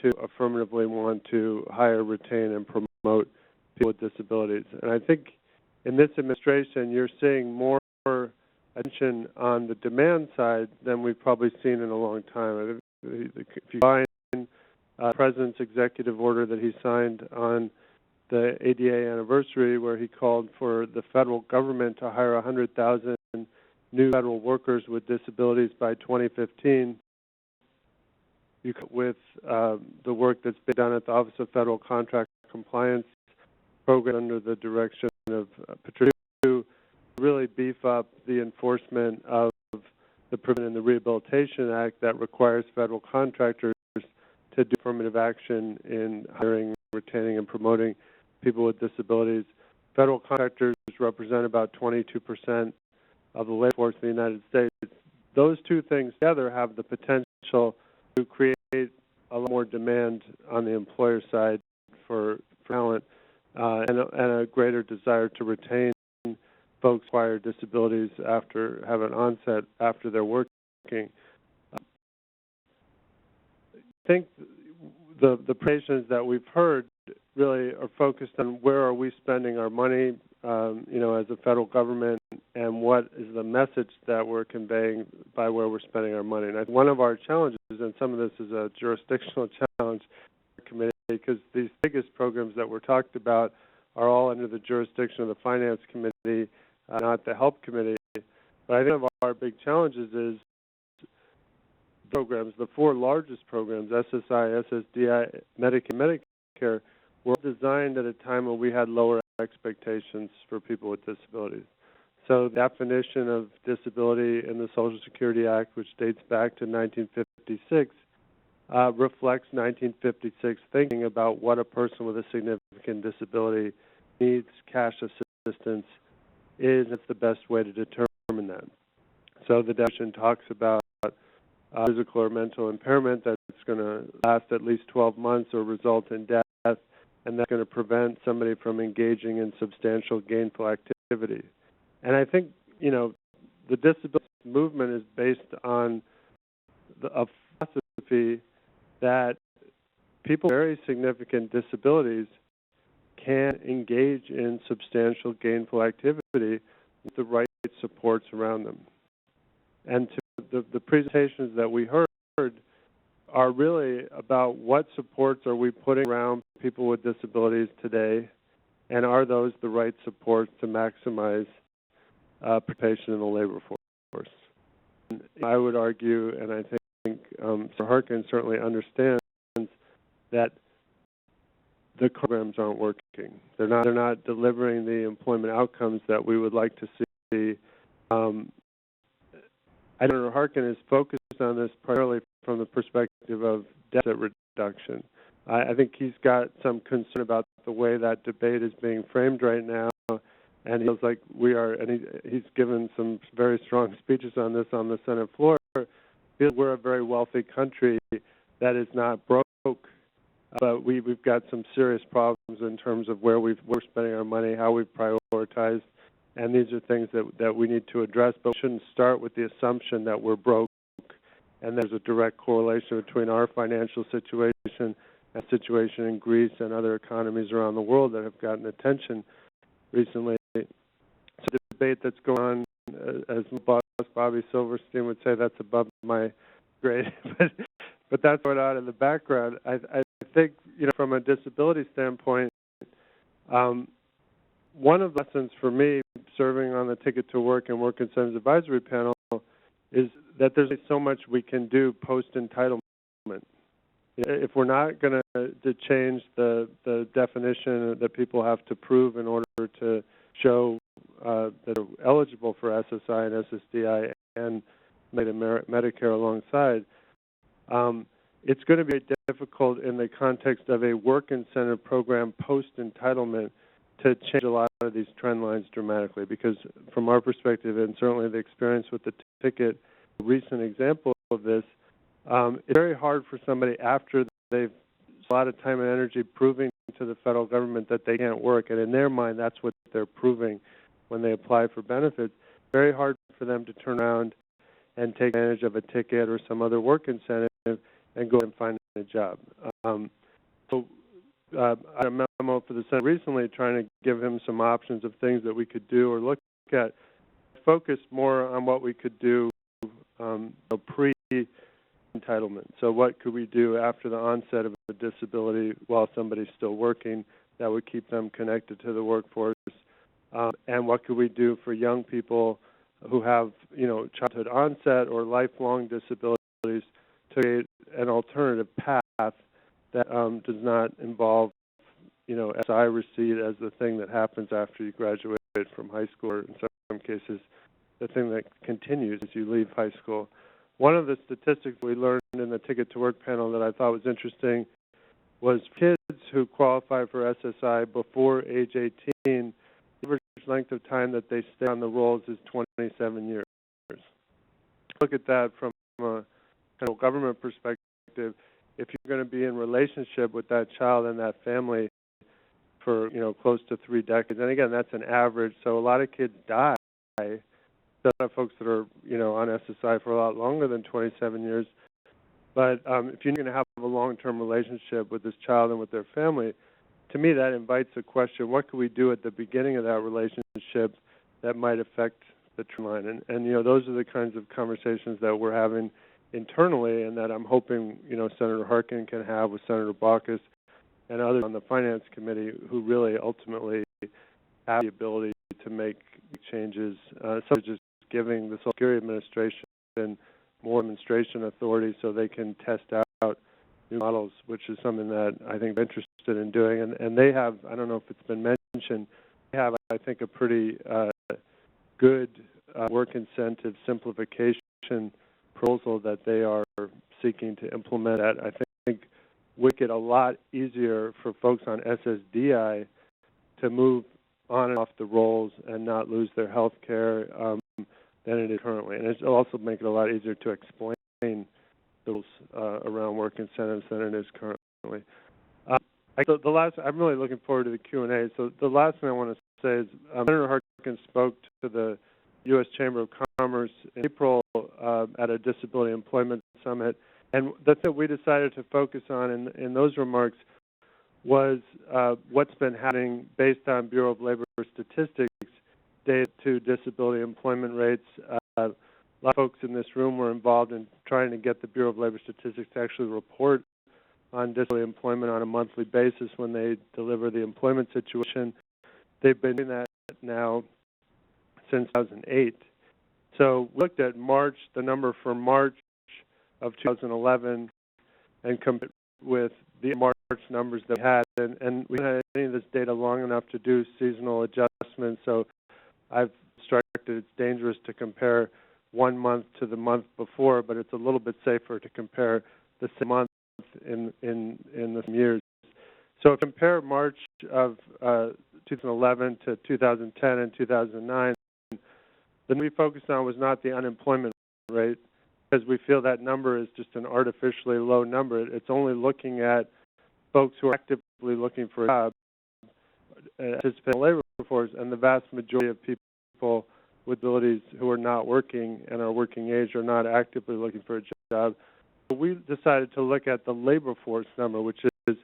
to affirmatively want to hire, retain, and promote people with disabilities? And I think in this administration, you're seeing more attention on the demand side than we've probably seen in a long time. If you find the President's executive order that he signed on the ADA anniversary, where he called for the federal government to hire 100,000 new federal workers with disabilities by 2015, with the work that's been done at the Office of Federal Contract Compliance program under the direction of Patricia, to really beef up the enforcement of the Prevention and the Rehabilitation Act that requires federal contractors to do affirmative action in hiring, retaining, and promoting people with disabilities. Federal contractors represent about 22% of the labor force in the United States. Those two things together have the potential to create a lot more demand on the employer side for talent and a greater desire to retain folks who acquire disabilities after have an onset after they're working. I think the presentations that we've heard really are focused on where are we spending our money, as a federal government, and what is the message that we're conveying by where we're spending our money. And I think one of our challenges, and some of this is a jurisdictional challenge for the committee, because these biggest programs that we're talked about are all under the jurisdiction of the Finance Committee, not the HELP Committee. But I think one of our big challenges is programs, the four largest programs, SSI, SSDI, Medicaid, Medicare, were designed at a time when we had lower expectations for people with disabilities. So the definition of disability in the Social Security Act, which dates back to 1956, reflects 1956 thinking about what a person with a significant disability needs, cash assistance is. It's the best way to determine that. So the definition talks about physical or mental impairment that's going to last at least 12 months or result in death, and that's going to prevent somebody from engaging in substantial gainful activity. And I think, the disability movement is based on a philosophy that people with very significant disabilities can engage in substantial gainful activity with the right supports around them. And the presentations that we heard are really about what supports are we putting around people with disabilities today, and are those the right supports to maximize participation in the labor force. And I would argue, and I think Sir Harkin certainly understands, that the programs aren't working. They're not delivering the employment outcomes that we would like to see. Senator Harkin is focused on this primarily from the perspective of deficit reduction. I think he's got some concern about the way that debate is being framed right now, and he feels like we are, and he's given some very strong speeches on this on the Senate floor. We're a very wealthy country that is not broke, but we've got some serious problems in terms of where we're spending our money, how we've prioritized, and these are things that we need to address. But we shouldn't start with the assumption that we're broke, and there's a direct correlation between our financial situation and the situation in Greece and other economies around the world that have gotten attention recently. It's a debate that's going on, as boss Bobby Silverstein would say, that's above my grade, but that's going on in the background. I think, from a disability standpoint, one of the lessons for me serving on the Ticket to Work and Work Incentives Advisory Panel is that there's so much we can do post-entitlement. If we're not going to change the definition that people have to prove in order to show that they're eligible for SSI and SSDI and Medicare alongside, it's going to be difficult in the context of a work incentive program post-entitlement to change a lot of these trend lines dramatically, because from our perspective, and certainly the experience with the ticket, a recent example of this, it's very hard for somebody after they've spent a lot of time and energy proving to the federal government that they can't work, and in their mind that's what they're proving when they apply for benefits. Very hard for them to turn around and take advantage of a ticket or some other work incentive and go and find a job. I had a memo for the Senate recently trying to give him some options of things that we could do or look at. Focus more on what we could do pre-entitlement. So what could we do after the onset of a disability while somebody's still working that would keep them connected to the workforce? And what could we do for young people who have, childhood onset or lifelong disabilities to create an alternative path that does not involve, SI receipt as the thing that happens after you graduate from high school, or in some cases, the thing that continues as you leave high school. One of the statistics we learned in the Ticket to Work panel that I thought was interesting was kids who qualify for SSI before age 18, the average length of time that they stay on the rolls is 27 years. Look at that from a federal government perspective. If you're going to be in relationship with that child and that family for, close to 3 decades, and again, that's an average, so a lot of kids die. There are folks that are, on SSI for a lot longer than 27 years. But if you're going to have a long-term relationship with this child and with their family, to me that invites a question, what can we do at the beginning of that relationship that might affect the trend line? And those are the kinds of conversations that we're having internally, and that I'm hoping, Senator Harkin can have with Senator Baucus and others on the Finance Committee who really ultimately have the ability to make changes, such as just giving the Social Security Administration more administration authority so they can test out new models, which is something that I think they're interested in doing. And they have, I don't know if it's been mentioned, they have, I think, a pretty good work incentive simplification proposal that they are seeking to implement. That I think would make it a lot easier for folks on SSDI to move on and off the rolls and not lose their health care than it is currently. And it'll also make it a lot easier to explain the rules around work incentives than it is currently. I'm really looking forward to the Q&A. So the last thing I want to say is Senator Harkin spoke to the U.S. Chamber of Commerce in April at a disability employment summit. And the thing we decided to focus on in those remarks was what's been happening based on Bureau of Labor Statistics data to disability employment rates a lot of folks in this room were involved in trying to get the Bureau of Labor Statistics to actually report on disability employment on a monthly basis when they deliver the employment situation. They've been doing that now since 2008. So we looked at March, the number for March of 2011, and compared with the March numbers that we had. And we haven't had any of this data long enough to do seasonal adjustments, so I've instructed it's dangerous to compare 1 month to the month before, but it's a little bit safer to compare the same month in the same years. So if you compare March of 2011 to 2010 and 2009, the number we focused on was not the unemployment rate, because we feel that number is just an artificially low number. It's only looking at folks who are actively looking for a job, participating in the labor force, and the vast majority of people with abilities who are not working and are working age are not actively looking for a job. So we decided to look at the labor force number, which is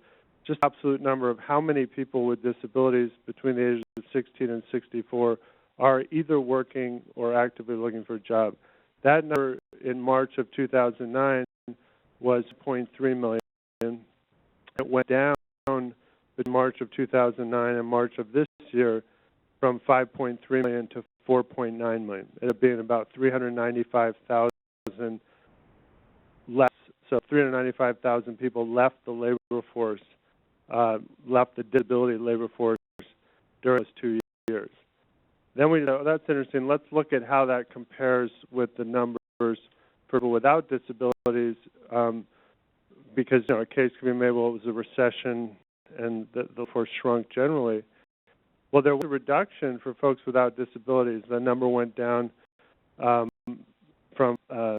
just absolute number of how many people with disabilities between the ages of 16 and 64 are either working or actively looking for a job. That number in March of 2009 was 0.3 million. It went down in March of 2009 and March of this year from 5.3 million to 4.9 million. It ended up being about 395,000 less. So 395,000 people left the labor force, left the disability labor force during those 2 years. Then we know, that's interesting. Let's look at how that compares with the numbers for people without disabilities, because a case can be made, well, it was a recession and the force shrunk generally. Well, there was a reduction for folks without disabilities. The number went down from, I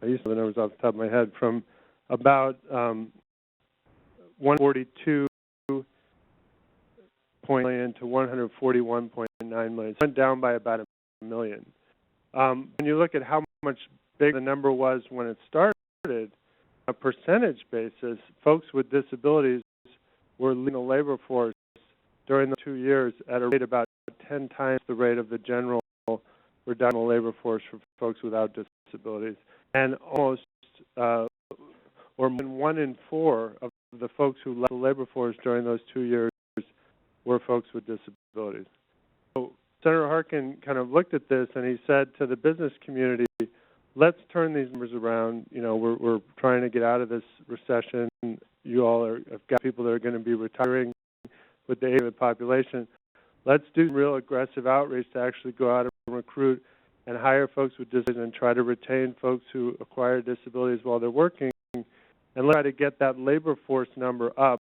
used to have the numbers off the top of my head, from about 142 million to 141.9 million. It went down by about 1 million. When you look at how much bigger the number was when it started, on a percentage basis, folks with disabilities were leaving the labor force during the 2 years at a rate about 10 times the rate of the general reduction in the labor force for folks without disabilities. And almost, or more than 1 in 4 of the folks who left the labor force during those 2 years were folks with disabilities. So Senator Harkin kind of looked at this and he said to the business community, let's turn these numbers around. We're trying to get out of this recession. You all have got people that are going to be retiring with the age of the population. Let's do real aggressive outreach to actually go out and recruit and hire folks with disabilities and try to retain folks who acquire disabilities while they're working, and let's try to get that labor force number up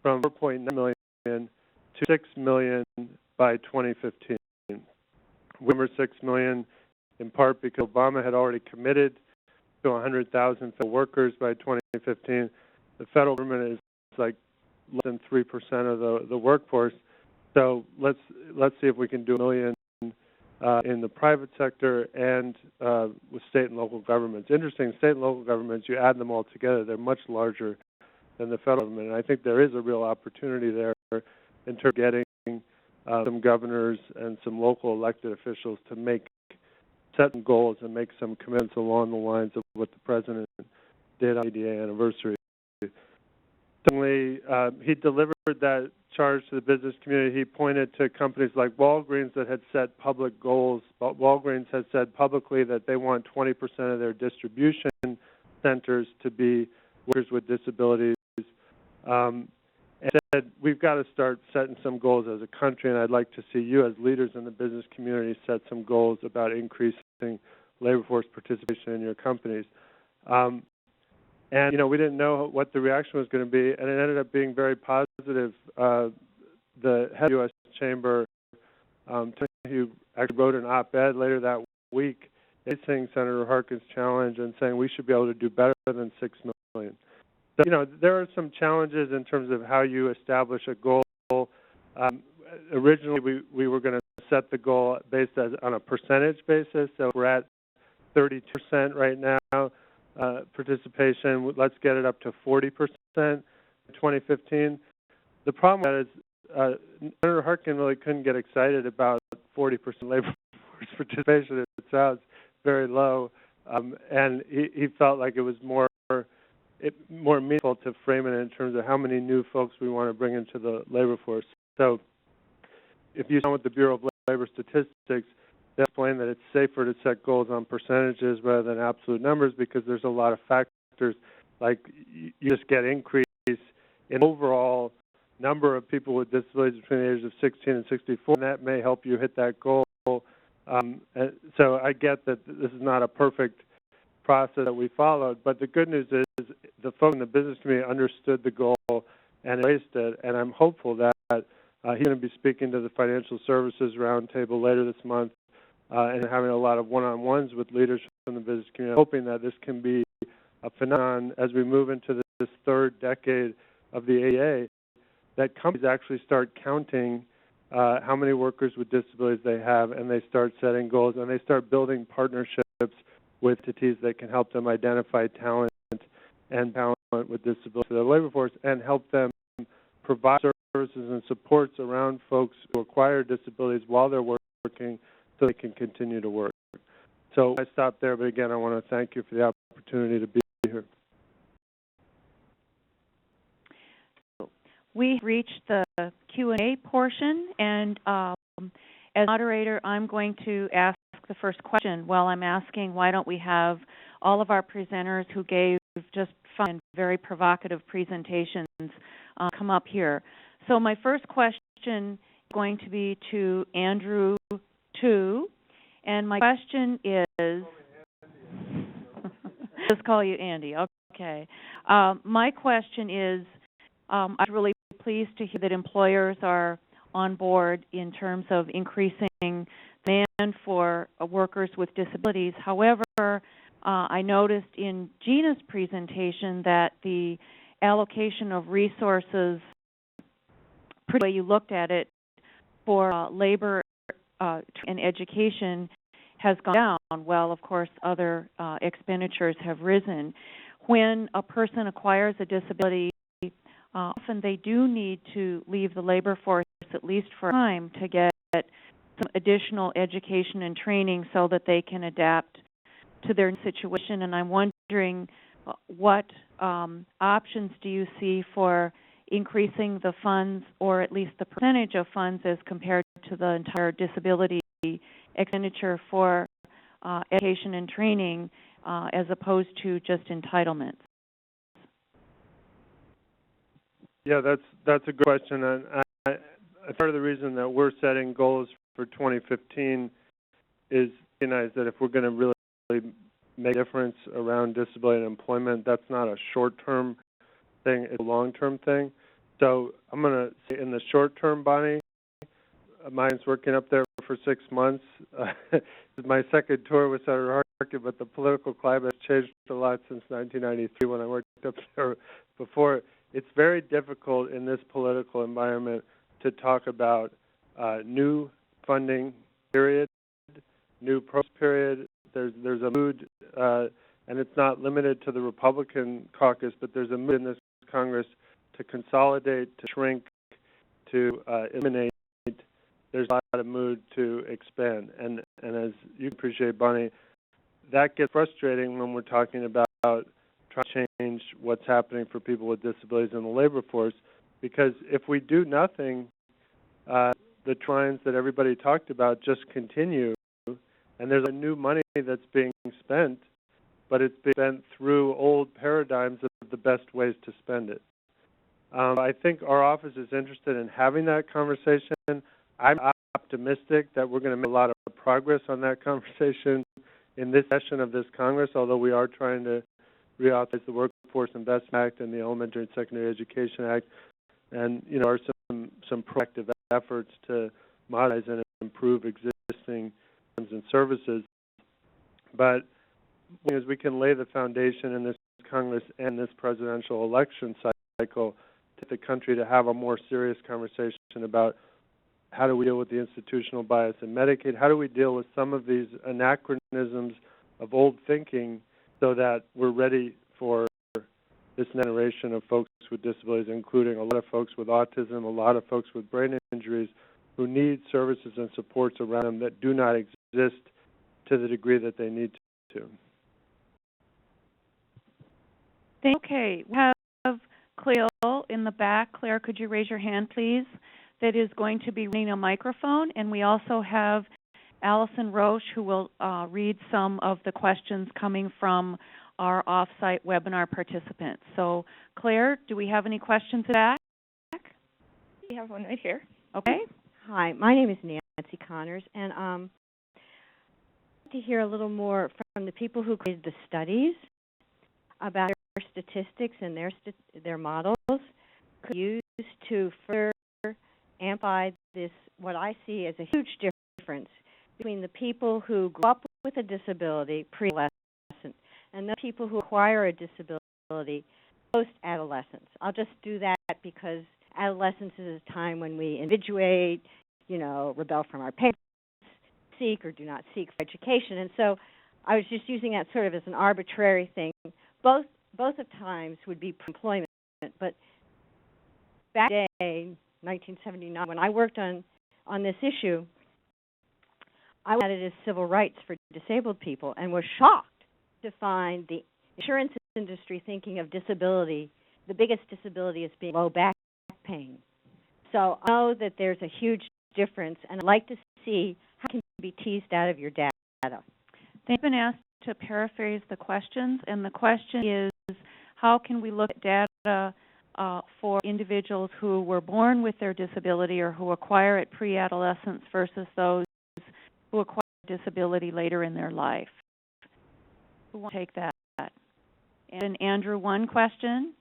from 4.9 million to 6 million by 2015. Number 6 million in part because Obama had already committed to 100,000 workers by 2015. The federal government is like less than 3% of the workforce. So let's see if we can do 1 million in the private sector and with state and local governments. Interesting, state and local governments, you add them all together, they're much larger than the federal government. And I think there is a real opportunity there in terms of getting some governors and some local elected officials to set some goals and make some commitments along the lines of what the President did on the ADA anniversary. Secondly, he delivered that charge to the business community. He pointed to companies like Walgreens that had set public goals. Walgreens has said publicly that they want 20% of their distribution centers to be workers with disabilities. And said, we've got to start setting some goals as a country, and I'd like to see you as leaders in the business community set some goals about increasing labor force participation in your companies. And, we didn't know what the reaction was going to be, and it ended up being very positive. The head of the U.S. Chamber, who actually wrote an op-ed later that week, facing Senator Harkin's challenge and saying we should be able to do better than 6 million. So, there are some challenges in terms of how you establish a goal. Originally, we were going to set the goal based on a percentage basis, so we're at 32% right now. Participation, let's get it up to 40% in 2015. The problem with that is Senator Harkin really couldn't get excited about 40% labor force participation. It sounds very low, and he felt like it was more meaningful to frame it in terms of how many new folks we want to bring into the labor force. So if you start with the Bureau of Labor Statistics, they explain that it's safer to set goals on percentages rather than absolute numbers because there's a lot of factors, like you just get increase in overall number of people with disabilities between the ages of 16 and 64, and that may help you hit that goal. So I get that this is not a perfect process that we followed, but the good news is the folks in the business community understood the goal and embraced it, and I'm hopeful that he's going to be speaking to the Financial Services Roundtable later this month and having a lot of one-on-ones with leaders from the business community, hoping that this can be a phenomenon as we move into this third decade of the ADA, that companies actually start counting how many workers with disabilities they have, and they start setting goals, and they start building partnerships with entities that can help them identify talent and talent with disabilities to the labor force and help them provide services and supports around folks who acquire disabilities while they're working so they can continue to work. So I stop there, but again, I want to thank you for the opportunity to be here. We reached the Q&A portion, and as moderator, I'm going to ask the first question. While I'm asking, why don't we have all of our presenters who gave just fun and very provocative presentations come up here. So my first question is going to be to Andrew Tu, and my question is, just call you Andy, okay. My question is, I'm really pleased to hear that employers are on board in terms of increasing demand for workers with disabilities. However, I noticed in Gina's presentation that the allocation of resources, the way you looked at it, for labor and education has gone down. Well, of course, other expenditures have risen. When a person acquires a disability, often they do need to leave the labor force at least for a time to get some additional education and training so that they can adapt to their situation. And I'm wondering what options do you see for increasing the funds, or at least the percentage of funds as compared to the entire disability expenditure for education and training as opposed to just entitlements? Yeah, that's a good question, and part of the reason that we're setting goals for 2015 is recognize that if we're going to really make a difference around disability and employment, that's not a short-term thing, it's a long-term thing. So I'm going to say in the short term, Bonnie, mine's working up there for 6 months. This is my second tour with Senator Harkin, but the political climate has changed a lot since 1993 when I worked up there before. It's very difficult in this political environment to talk about new funding period, new progress period. There's a mood, and it's not limited to the Republican caucus, but there's a mood in this Congress to consolidate, to shrink, to eliminate. There's a lot of mood to expand. And as you appreciate, Bonnie, that gets frustrating when we're talking about trying to change what's happening for people with disabilities in the labor force, because if we do nothing, the trends that everybody talked about just continue, and there's a new money that's being spent, but it's being spent through old paradigms of the best ways to spend it. I think our office is interested in having that conversation. I'm optimistic that we're going to make a lot of progress on that conversation in this session of this Congress, although we are trying to reauthorize the Workforce Investment Act and the Elementary and Secondary Education Act, and there are some proactive efforts to modernize and improve existing programs and services. But as we can lay the foundation in this Congress and this presidential election cycle to the country to have a more serious conversation about how do we deal with the institutional bias in Medicaid, how do we deal with some of these anachronisms of old thinking so that we're ready for this generation of folks with disabilities, including a lot of folks with autism, a lot of folks with brain injuries who need services and supports around them that do not exist to the degree that they need to. Okay, we have Claire in the back. Claire, could you raise your hand, please? That is going to be reading a microphone, and we also have Allison Roche, who will read some of the questions coming from our off-site webinar participants. So, Claire, do we have any questions back? We have one right here. Okay. Hi, my name is Nancy Connors, and I'd like to hear a little more from the people who created the studies about their statistics and their models could be used to further amplify this, what I see as a huge difference between the people who grew up with a disability pre-adolescent and the people who acquire a disability post-adolescence. I'll just do that because adolescence is a time when we individuate, rebel from our parents, seek or do not seek for education. And so I was just using that sort of as an arbitrary thing. Both of times would be employment, but back in the day, 1979, when I worked on this issue, I looked at it as civil rights for disabled people and was shocked to find the insurance industry thinking of disability, the biggest disability as being low back pain. So I know that there's a huge difference, and I'd like to see how it can be teased out of your data. They've been asked to paraphrase the questions, and the question is, how can we look at data for individuals who were born with their disability or who acquire it pre-adolescence versus those who acquire disability later in their life? Who will take that? And Andrew, one question?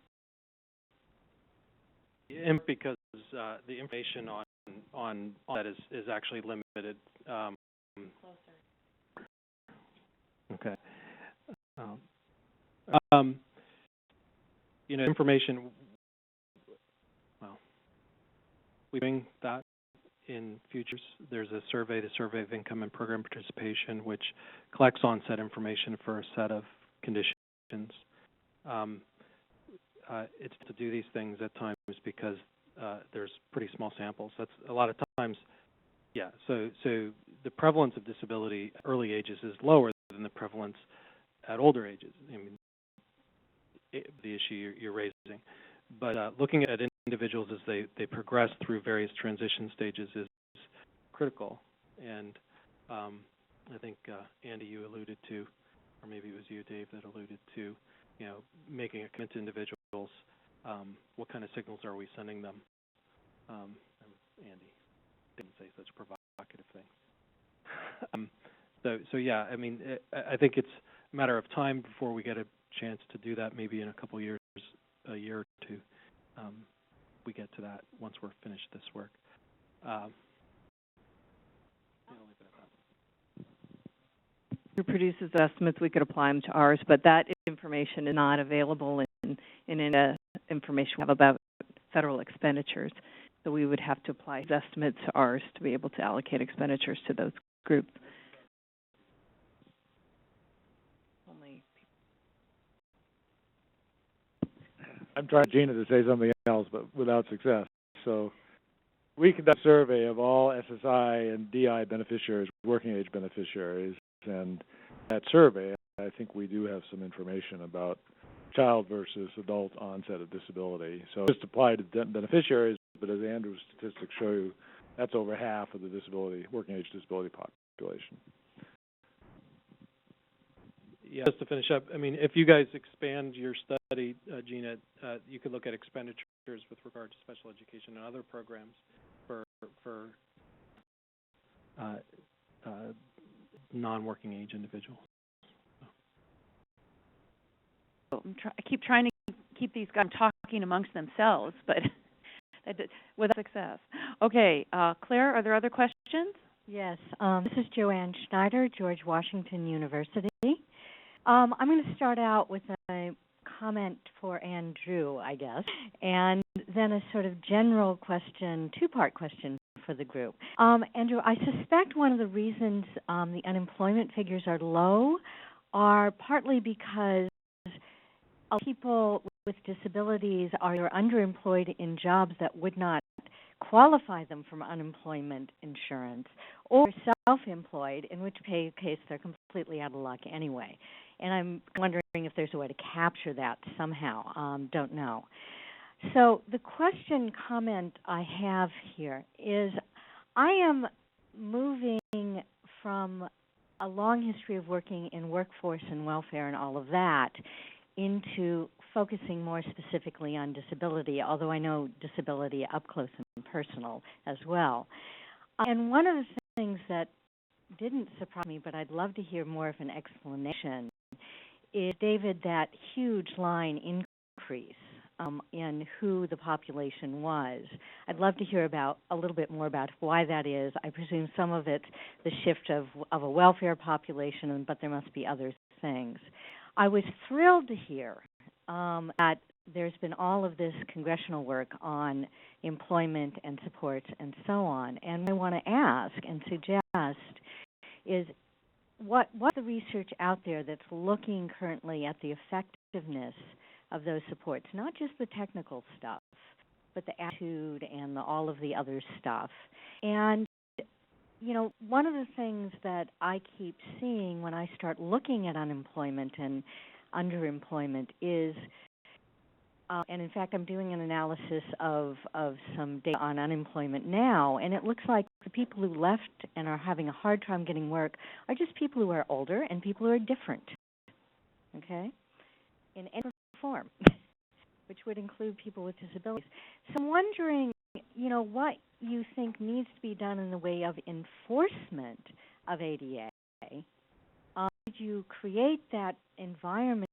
Because the information on that is actually limited. Closer. Okay. Information. Well, we bring that in futures. There's a survey, the Survey of Income and Program Participation, which collects onset information for a set of conditions. It's to do these things at times because there's pretty small samples. That's a lot of times. Yeah. So the prevalence of disability at early ages is lower than the prevalence at older ages. I mean, the issue you're raising, but looking at individuals as they progress through various transition stages is critical. And I think Andy, you alluded to, or maybe it was you, Dave, that alluded to, making a commitment to individuals. What kind of signals are we sending them? Andy didn't say such provocative things. So yeah, I mean, I think it's a matter of time before we get a chance to do that. Maybe in a couple years, a year or two, we get to that once we're finished this work. Who produces estimates, we could apply them to ours, but that information is not available in information we have about federal expenditures. So we would have to apply estimates to ours to be able to allocate expenditures to those groups. I'm trying Gina to say something else, but without success. So we conduct a survey of all SSI and DI beneficiaries, working age beneficiaries, and that survey, I think we do have some information about child versus adult onset of disability. So just apply to beneficiaries, but as Andrew's statistics show you, that's over half of the disability, working age disability population. Yeah, just to finish up, I mean, if you guys expand your study, Gina, you could look at expenditures with regard to special education and other programs for non-working age individuals. I keep trying to keep these guys talking amongst themselves, but without success. Okay, Claire, are there other questions? Yes, this is Joanne Schneider, George Washington University. I'm going to start out with a comment for Andrew, I guess, and then a sort of general question, two-part question for the group. Andrew, I suspect one of the reasons the unemployment figures are low are partly because people with disabilities are underemployed in jobs that would not qualify them for unemployment insurance, or self-employed, in which case they're completely out of luck anyway. And I'm wondering if there's a way to capture that somehow. Don't know. So the comment I have here is I am moving from a long history of working in workforce and welfare and all of that into focusing more specifically on disability, although I know disability up close and personal as well. And one of the things that didn't surprise me, but I'd love to hear more of an explanation, is, David, that huge line increase in who the population was. I'd love to hear a little bit more about why that is. I presume some of it's the shift of a welfare population, but there must be other things. I was thrilled to hear that there's been all of this congressional work on employment and support and so on. And what I want to ask and suggest is what's the research out there that's looking currently at the effectiveness of those supports, not just the technical stuff, but the attitude and all of the other stuff. And, you know, one of the things that I keep seeing when I start looking at unemployment and underemployment is, and in fact I'm doing an analysis of some data on unemployment now, and it looks like the people who left and are having a hard time getting work are just people who are older and people who are different, okay, in any form, which would include people with disabilities. So I'm wondering, you know, what you think needs to be done in the way of enforcement of ADA. Did you create that environment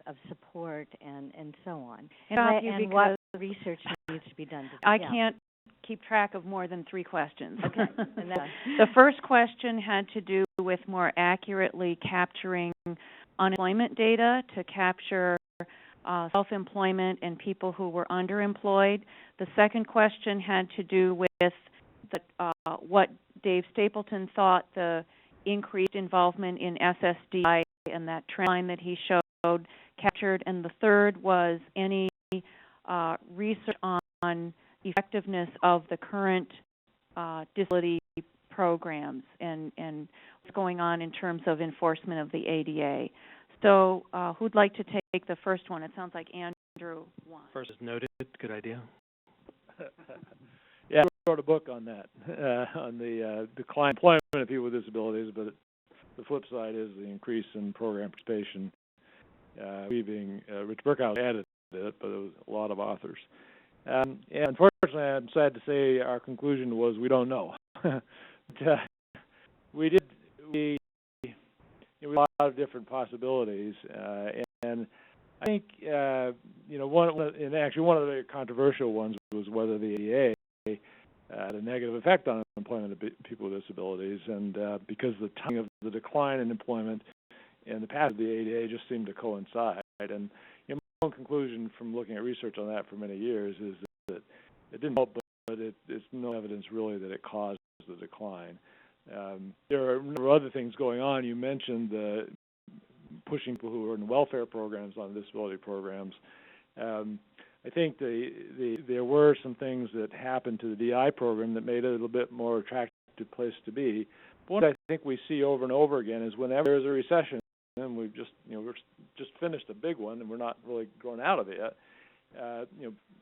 of support and so on? And what research needs to be done? I can't keep track of more than 3 questions. Okay. And the first question had to do with more accurately capturing unemployment data to capture self-employment and people who were underemployed. The second question had to do with what Dave Stapleton thought the increased involvement in SSDI and that trend line that he showed captured. And the third was any research on effectiveness of the current disability programs and what's going on in terms of enforcement of the ADA. So who'd like to take the first one? It sounds like Andrew wants. First is noted. Good idea. Yeah, I wrote a book on that, on the decline in employment of people with disabilities, but the flip side is the increase in program participation. Rich Burkhouse added it, but it was a lot of authors. And unfortunately, I'm sad to say our conclusion was we don't know. But, we had a lot of different possibilities, and I think one of the very controversial ones was whether the ADA had a negative effect on employment of people with disabilities, and because the timing of the decline in employment and the passage of the ADA just seemed to coincide. And my own conclusion from looking at research on that for many years is that it didn't help, but it's no evidence really that it caused the decline. There are a number of other things going on. You mentioned pushing people who are in welfare programs on disability programs. I think there were some things that happened to the DI program that made it a little bit more attractive place to be. But what I think we see over and over again is whenever there's a recession, and we're just finished a big one, and we're not really going out of it yet.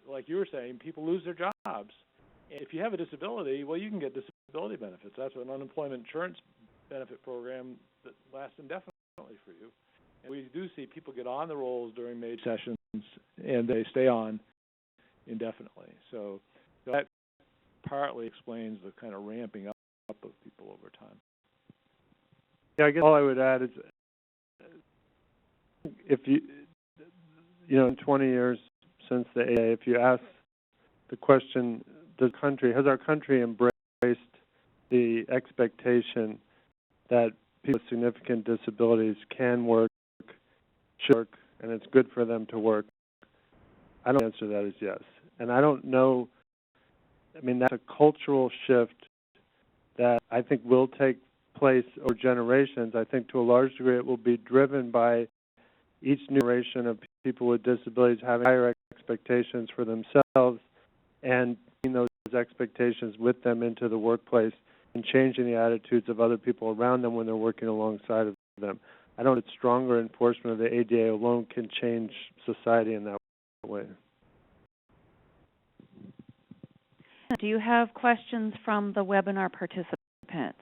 Like you were saying, people lose their jobs. If you have a disability, well, you can get disability benefits. That's an unemployment insurance benefit program that lasts indefinitely for you. And we do see people get on the rolls during major sessions, and they stay on indefinitely. So that partly explains the kind of ramping up of people over time. Yeah, I guess all I would add is, if in 20 years since the ADA, if you ask the question, has our country embraced the expectation that people with significant disabilities can work, should work, and it's good for them to work? I don't answer that as yes. And I don't know, that's a cultural shift that I think will take place over generations. I think to a large degree it will be driven by each new generation of people with disabilities having higher expectations for themselves and bringing those expectations with them into the workplace and changing the attitudes of other people around them when they're working alongside of them. I don't think stronger enforcement of the ADA alone can change society in that way. Do you have questions from the webinar participants?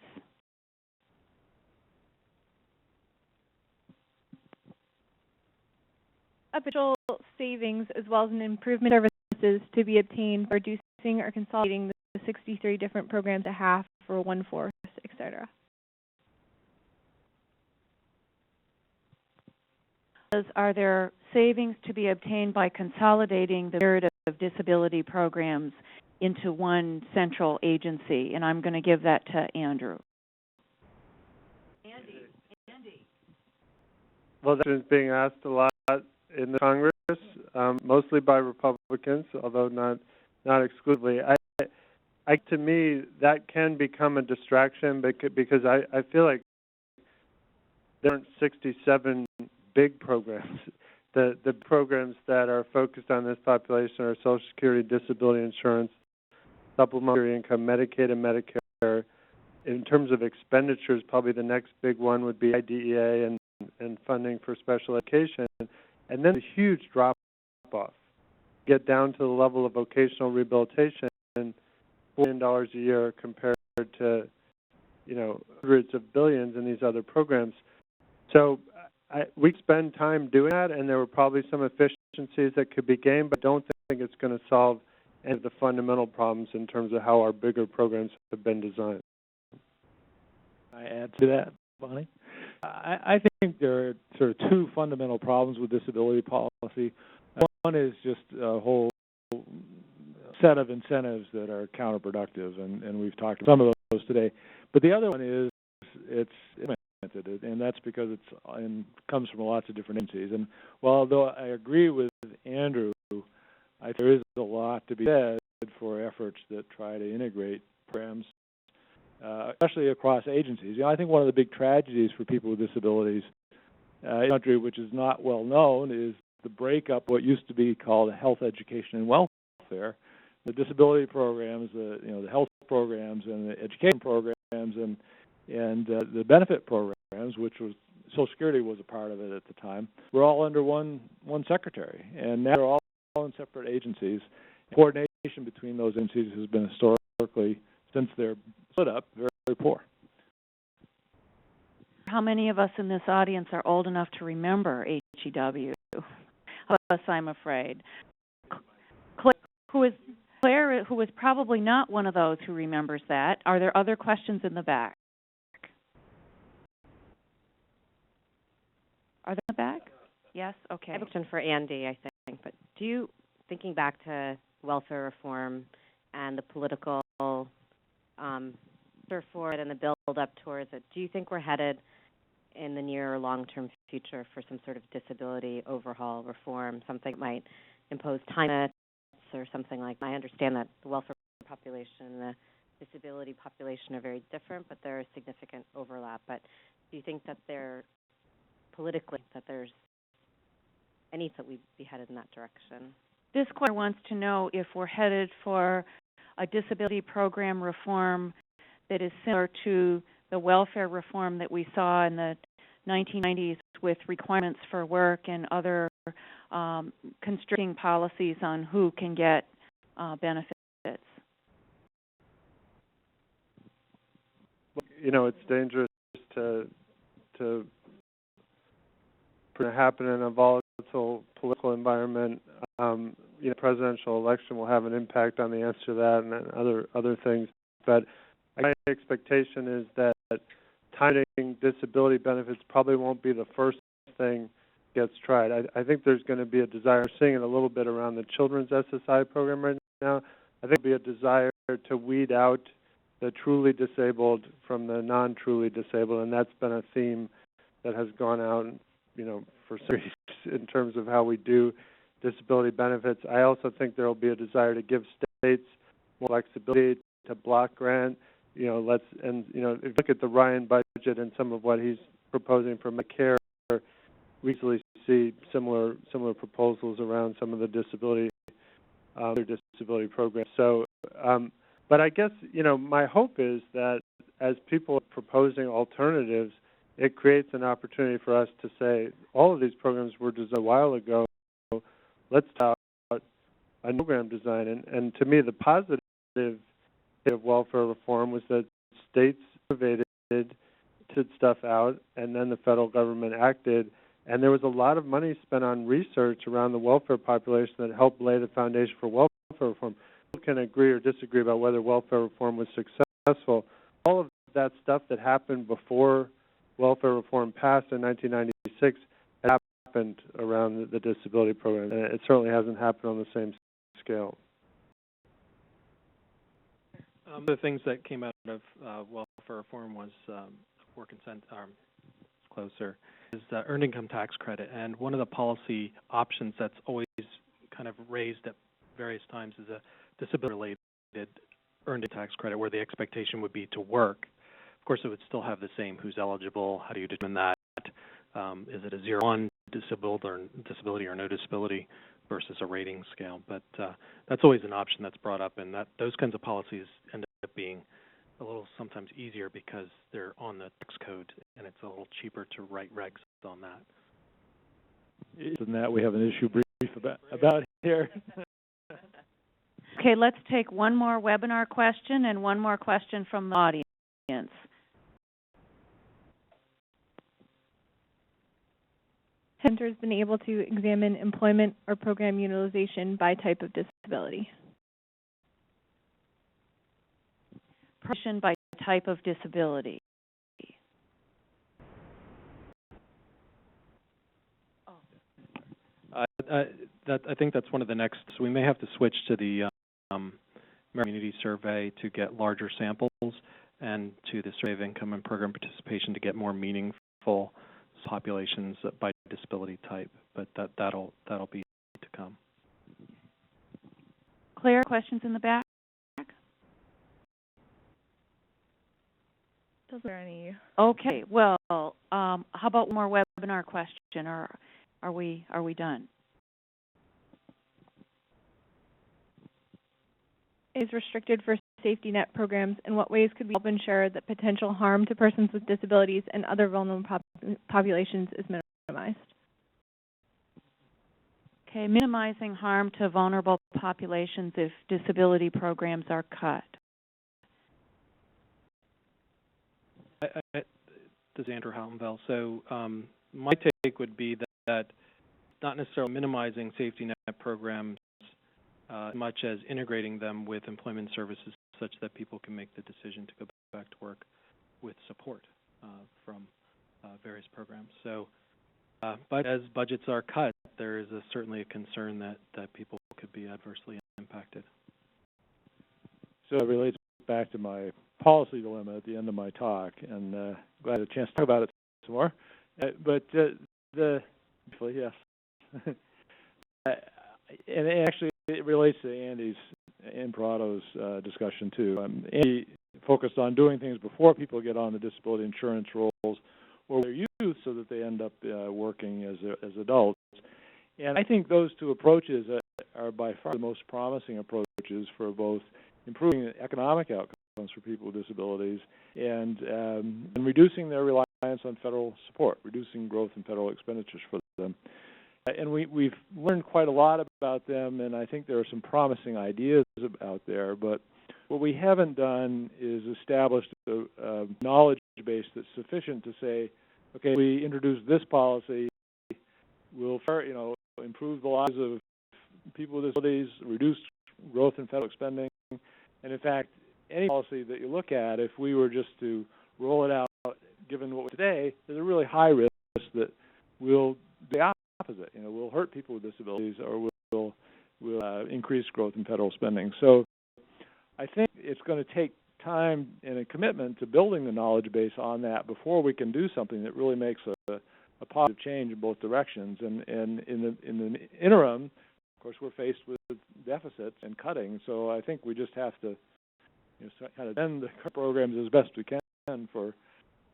Potential savings as well as an improvement in services to be obtained by reducing or consolidating the 63 different programs to half or one-fourth, etc. Are there savings to be obtained by consolidating the myriad of disability programs into one central agency? And I'm going to give that to Andrew. Andy. Well, that is being asked a lot in the Congress, mostly by Republicans, although not exclusively. To me, that can become a distraction because I feel like there aren't 67 big programs. The programs that are focused on this population are Social Security, disability insurance, supplementary income, Medicaid, and Medicare. In terms of expenditures, probably the next big one would be IDEA and funding for special education. And then a huge drop-off. Get down to the level of vocational rehabilitation, $4 billion a year compared to, hundreds of billions in these other programs. So we spend time doing that, and there were probably some efficiencies that could be gained, but I don't think it's going to solve any of the fundamental problems in terms of how our bigger programs have been designed. I add to that, Bonnie. I think there are sort of two fundamental problems with disability policy. One is just a whole set of incentives that are counterproductive, and we've talked about some of those today. But the other one is it's implemented, and that's because it comes from lots of different agencies. And although I agree with Andrew, I think there is a lot to be said for efforts that try to integrate programs, especially across agencies. I think one of the big tragedies for people with disabilities in the country, which is not well known, is the breakup of what used to be called health, education, and welfare. The disability programs, the health programs, and the education programs, and the benefit programs, which was Social Security was a part of it at the time, were all under one secretary, and now they're all in separate agencies. Coordination between those agencies has been historically, since they're split up, very, very poor. How many of us in this audience are old enough to remember HEW? Of us, I'm afraid. Claire, who is probably not one of those who remembers that. Are there other questions in the back? Are there in the back? Yes? Okay. I have a question for Andy, I think. But thinking back to welfare reform and the political for it and the build-up towards it, do you think we're headed in the near or long-term future for some sort of disability overhaul reform, something that might impose time limits or something like that? I understand that the welfare population and the disability population are very different, but there is significant overlap. But do you think that there's any that we'd be headed in that direction? This caller wants to know if we're headed for a disability program reform that is similar to the welfare reform that we saw in the 1990s with requirements for work and other constricting policies on who can get benefits. It's dangerous to happen in a volatile political environment. Presidential election will have an impact on the answer to that and other things. But my expectation is that timing disability benefits probably won't be the first thing gets tried. I think there's going to be a desire. We're seeing it a little bit around the children's SSI program right now. I think there'll be a desire to weed out the truly disabled from the non-truly disabled, and that's been a theme that has gone out, for centuries in terms of how we do disability benefits. I also think there will be a desire to give states more flexibility to block grant. If you look at the Ryan budget and some of what he's proposing for Medicare, we usually see similar proposals around some of the disability programs. So, but I guess my hope is that as people are proposing alternatives, it creates an opportunity for us to say, all of these programs were designed a while ago, let's talk about a program design. And to me, the positive of welfare reform was that states innovated, did stuff out, and then the federal government acted. And there was a lot of money spent on research around the welfare population that helped lay the foundation for welfare reform. People can agree or disagree about whether welfare reform was successful. All of that stuff that happened before welfare reform passed in 1996 happened around the disability program, and it certainly hasn't happened on the same scale. One of the things that came out of welfare reform was for consent, closer, is earned income tax credit. And one of the policy options that's always kind of raised at various times is a disability-related earned income tax credit, where the expectation would be to work. Of course, it would still have the same who's eligible, how do you determine that? Is it a 0-1 disability or no disability versus a rating scale? But that's always an option that's brought up, and that those kinds of policies end up being a little sometimes easier because they're on the tax code, and it's a little cheaper to write regs on that. Isn't that we have an issue brief about here? Okay, let's take one more webinar question and one more question from the audience. Center's been able to examine employment or program utilization by type of disability. By type of disability. I think that's one of the next. So we may have to switch to the community survey to get larger samples, and to the survey of income and program participation to get more meaningful populations by disability type. But that'll be to come. Claire, questions in the back? Those are any. Okay. Well, how about one more webinar question, or are we done? Is restricted for safety net programs. In what ways could we help ensure that potential harm to persons with disabilities and other vulnerable populations is minimized? Okay, minimizing harm to vulnerable populations if disability programs are cut. This is Andrew Houghtonville. So my take would be that not necessarily minimizing safety net programs as much as integrating them with employment services such that people can make the decision to go back to work with support from various programs. So, but as budgets are cut, there is certainly a concern that people could be adversely impacted. So it relates back to my policy dilemma at the end of my talk, and glad I had a chance to talk about it some more. Yes. And actually, it relates to Andy Parado's discussion too. Andy focused on doing things before people get on the disability insurance rolls or their youth, so that they end up working as adults. And I think those two approaches are by far the most promising approaches for both improving economic outcomes for people with disabilities and reducing their reliance on federal support, reducing growth in federal expenditures for them. And we've learned quite a lot about them, and I think there are some promising ideas out there. But what we haven't done is established a knowledge base that's sufficient to say, okay, we introduce this policy, we'll improve the lives of people with disabilities, reduce growth in federal spending. And in fact, any policy that you look at, if we were just to roll it out, given what we're today, there's a really high risk that we'll do the opposite. We'll hurt people with disabilities, or we'll increase growth in federal spending. So I think it's going to take time and a commitment to building the knowledge base on that before we can do something that really makes a positive change in both directions. And in the interim, of course, we're faced with deficits and cutting. So I think we just have to kind of end the programs as best we can for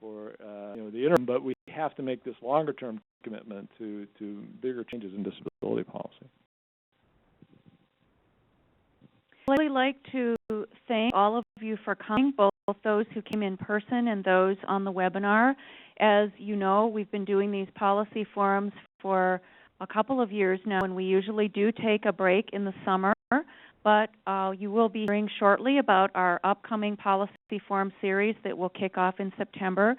the interim, but we have to make this longer-term commitment to bigger changes in disability policy. I'd really like to thank all of you for coming, both both those who came in person and those on the webinar. As you know, we've been doing these policy forums for a couple of years now, and we usually do take a break in the summer, but you will be hearing shortly about our upcoming policy forum series that will kick off in September.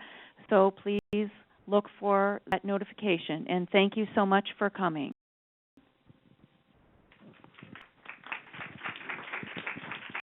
So please look for that notification, and thank you so much for coming.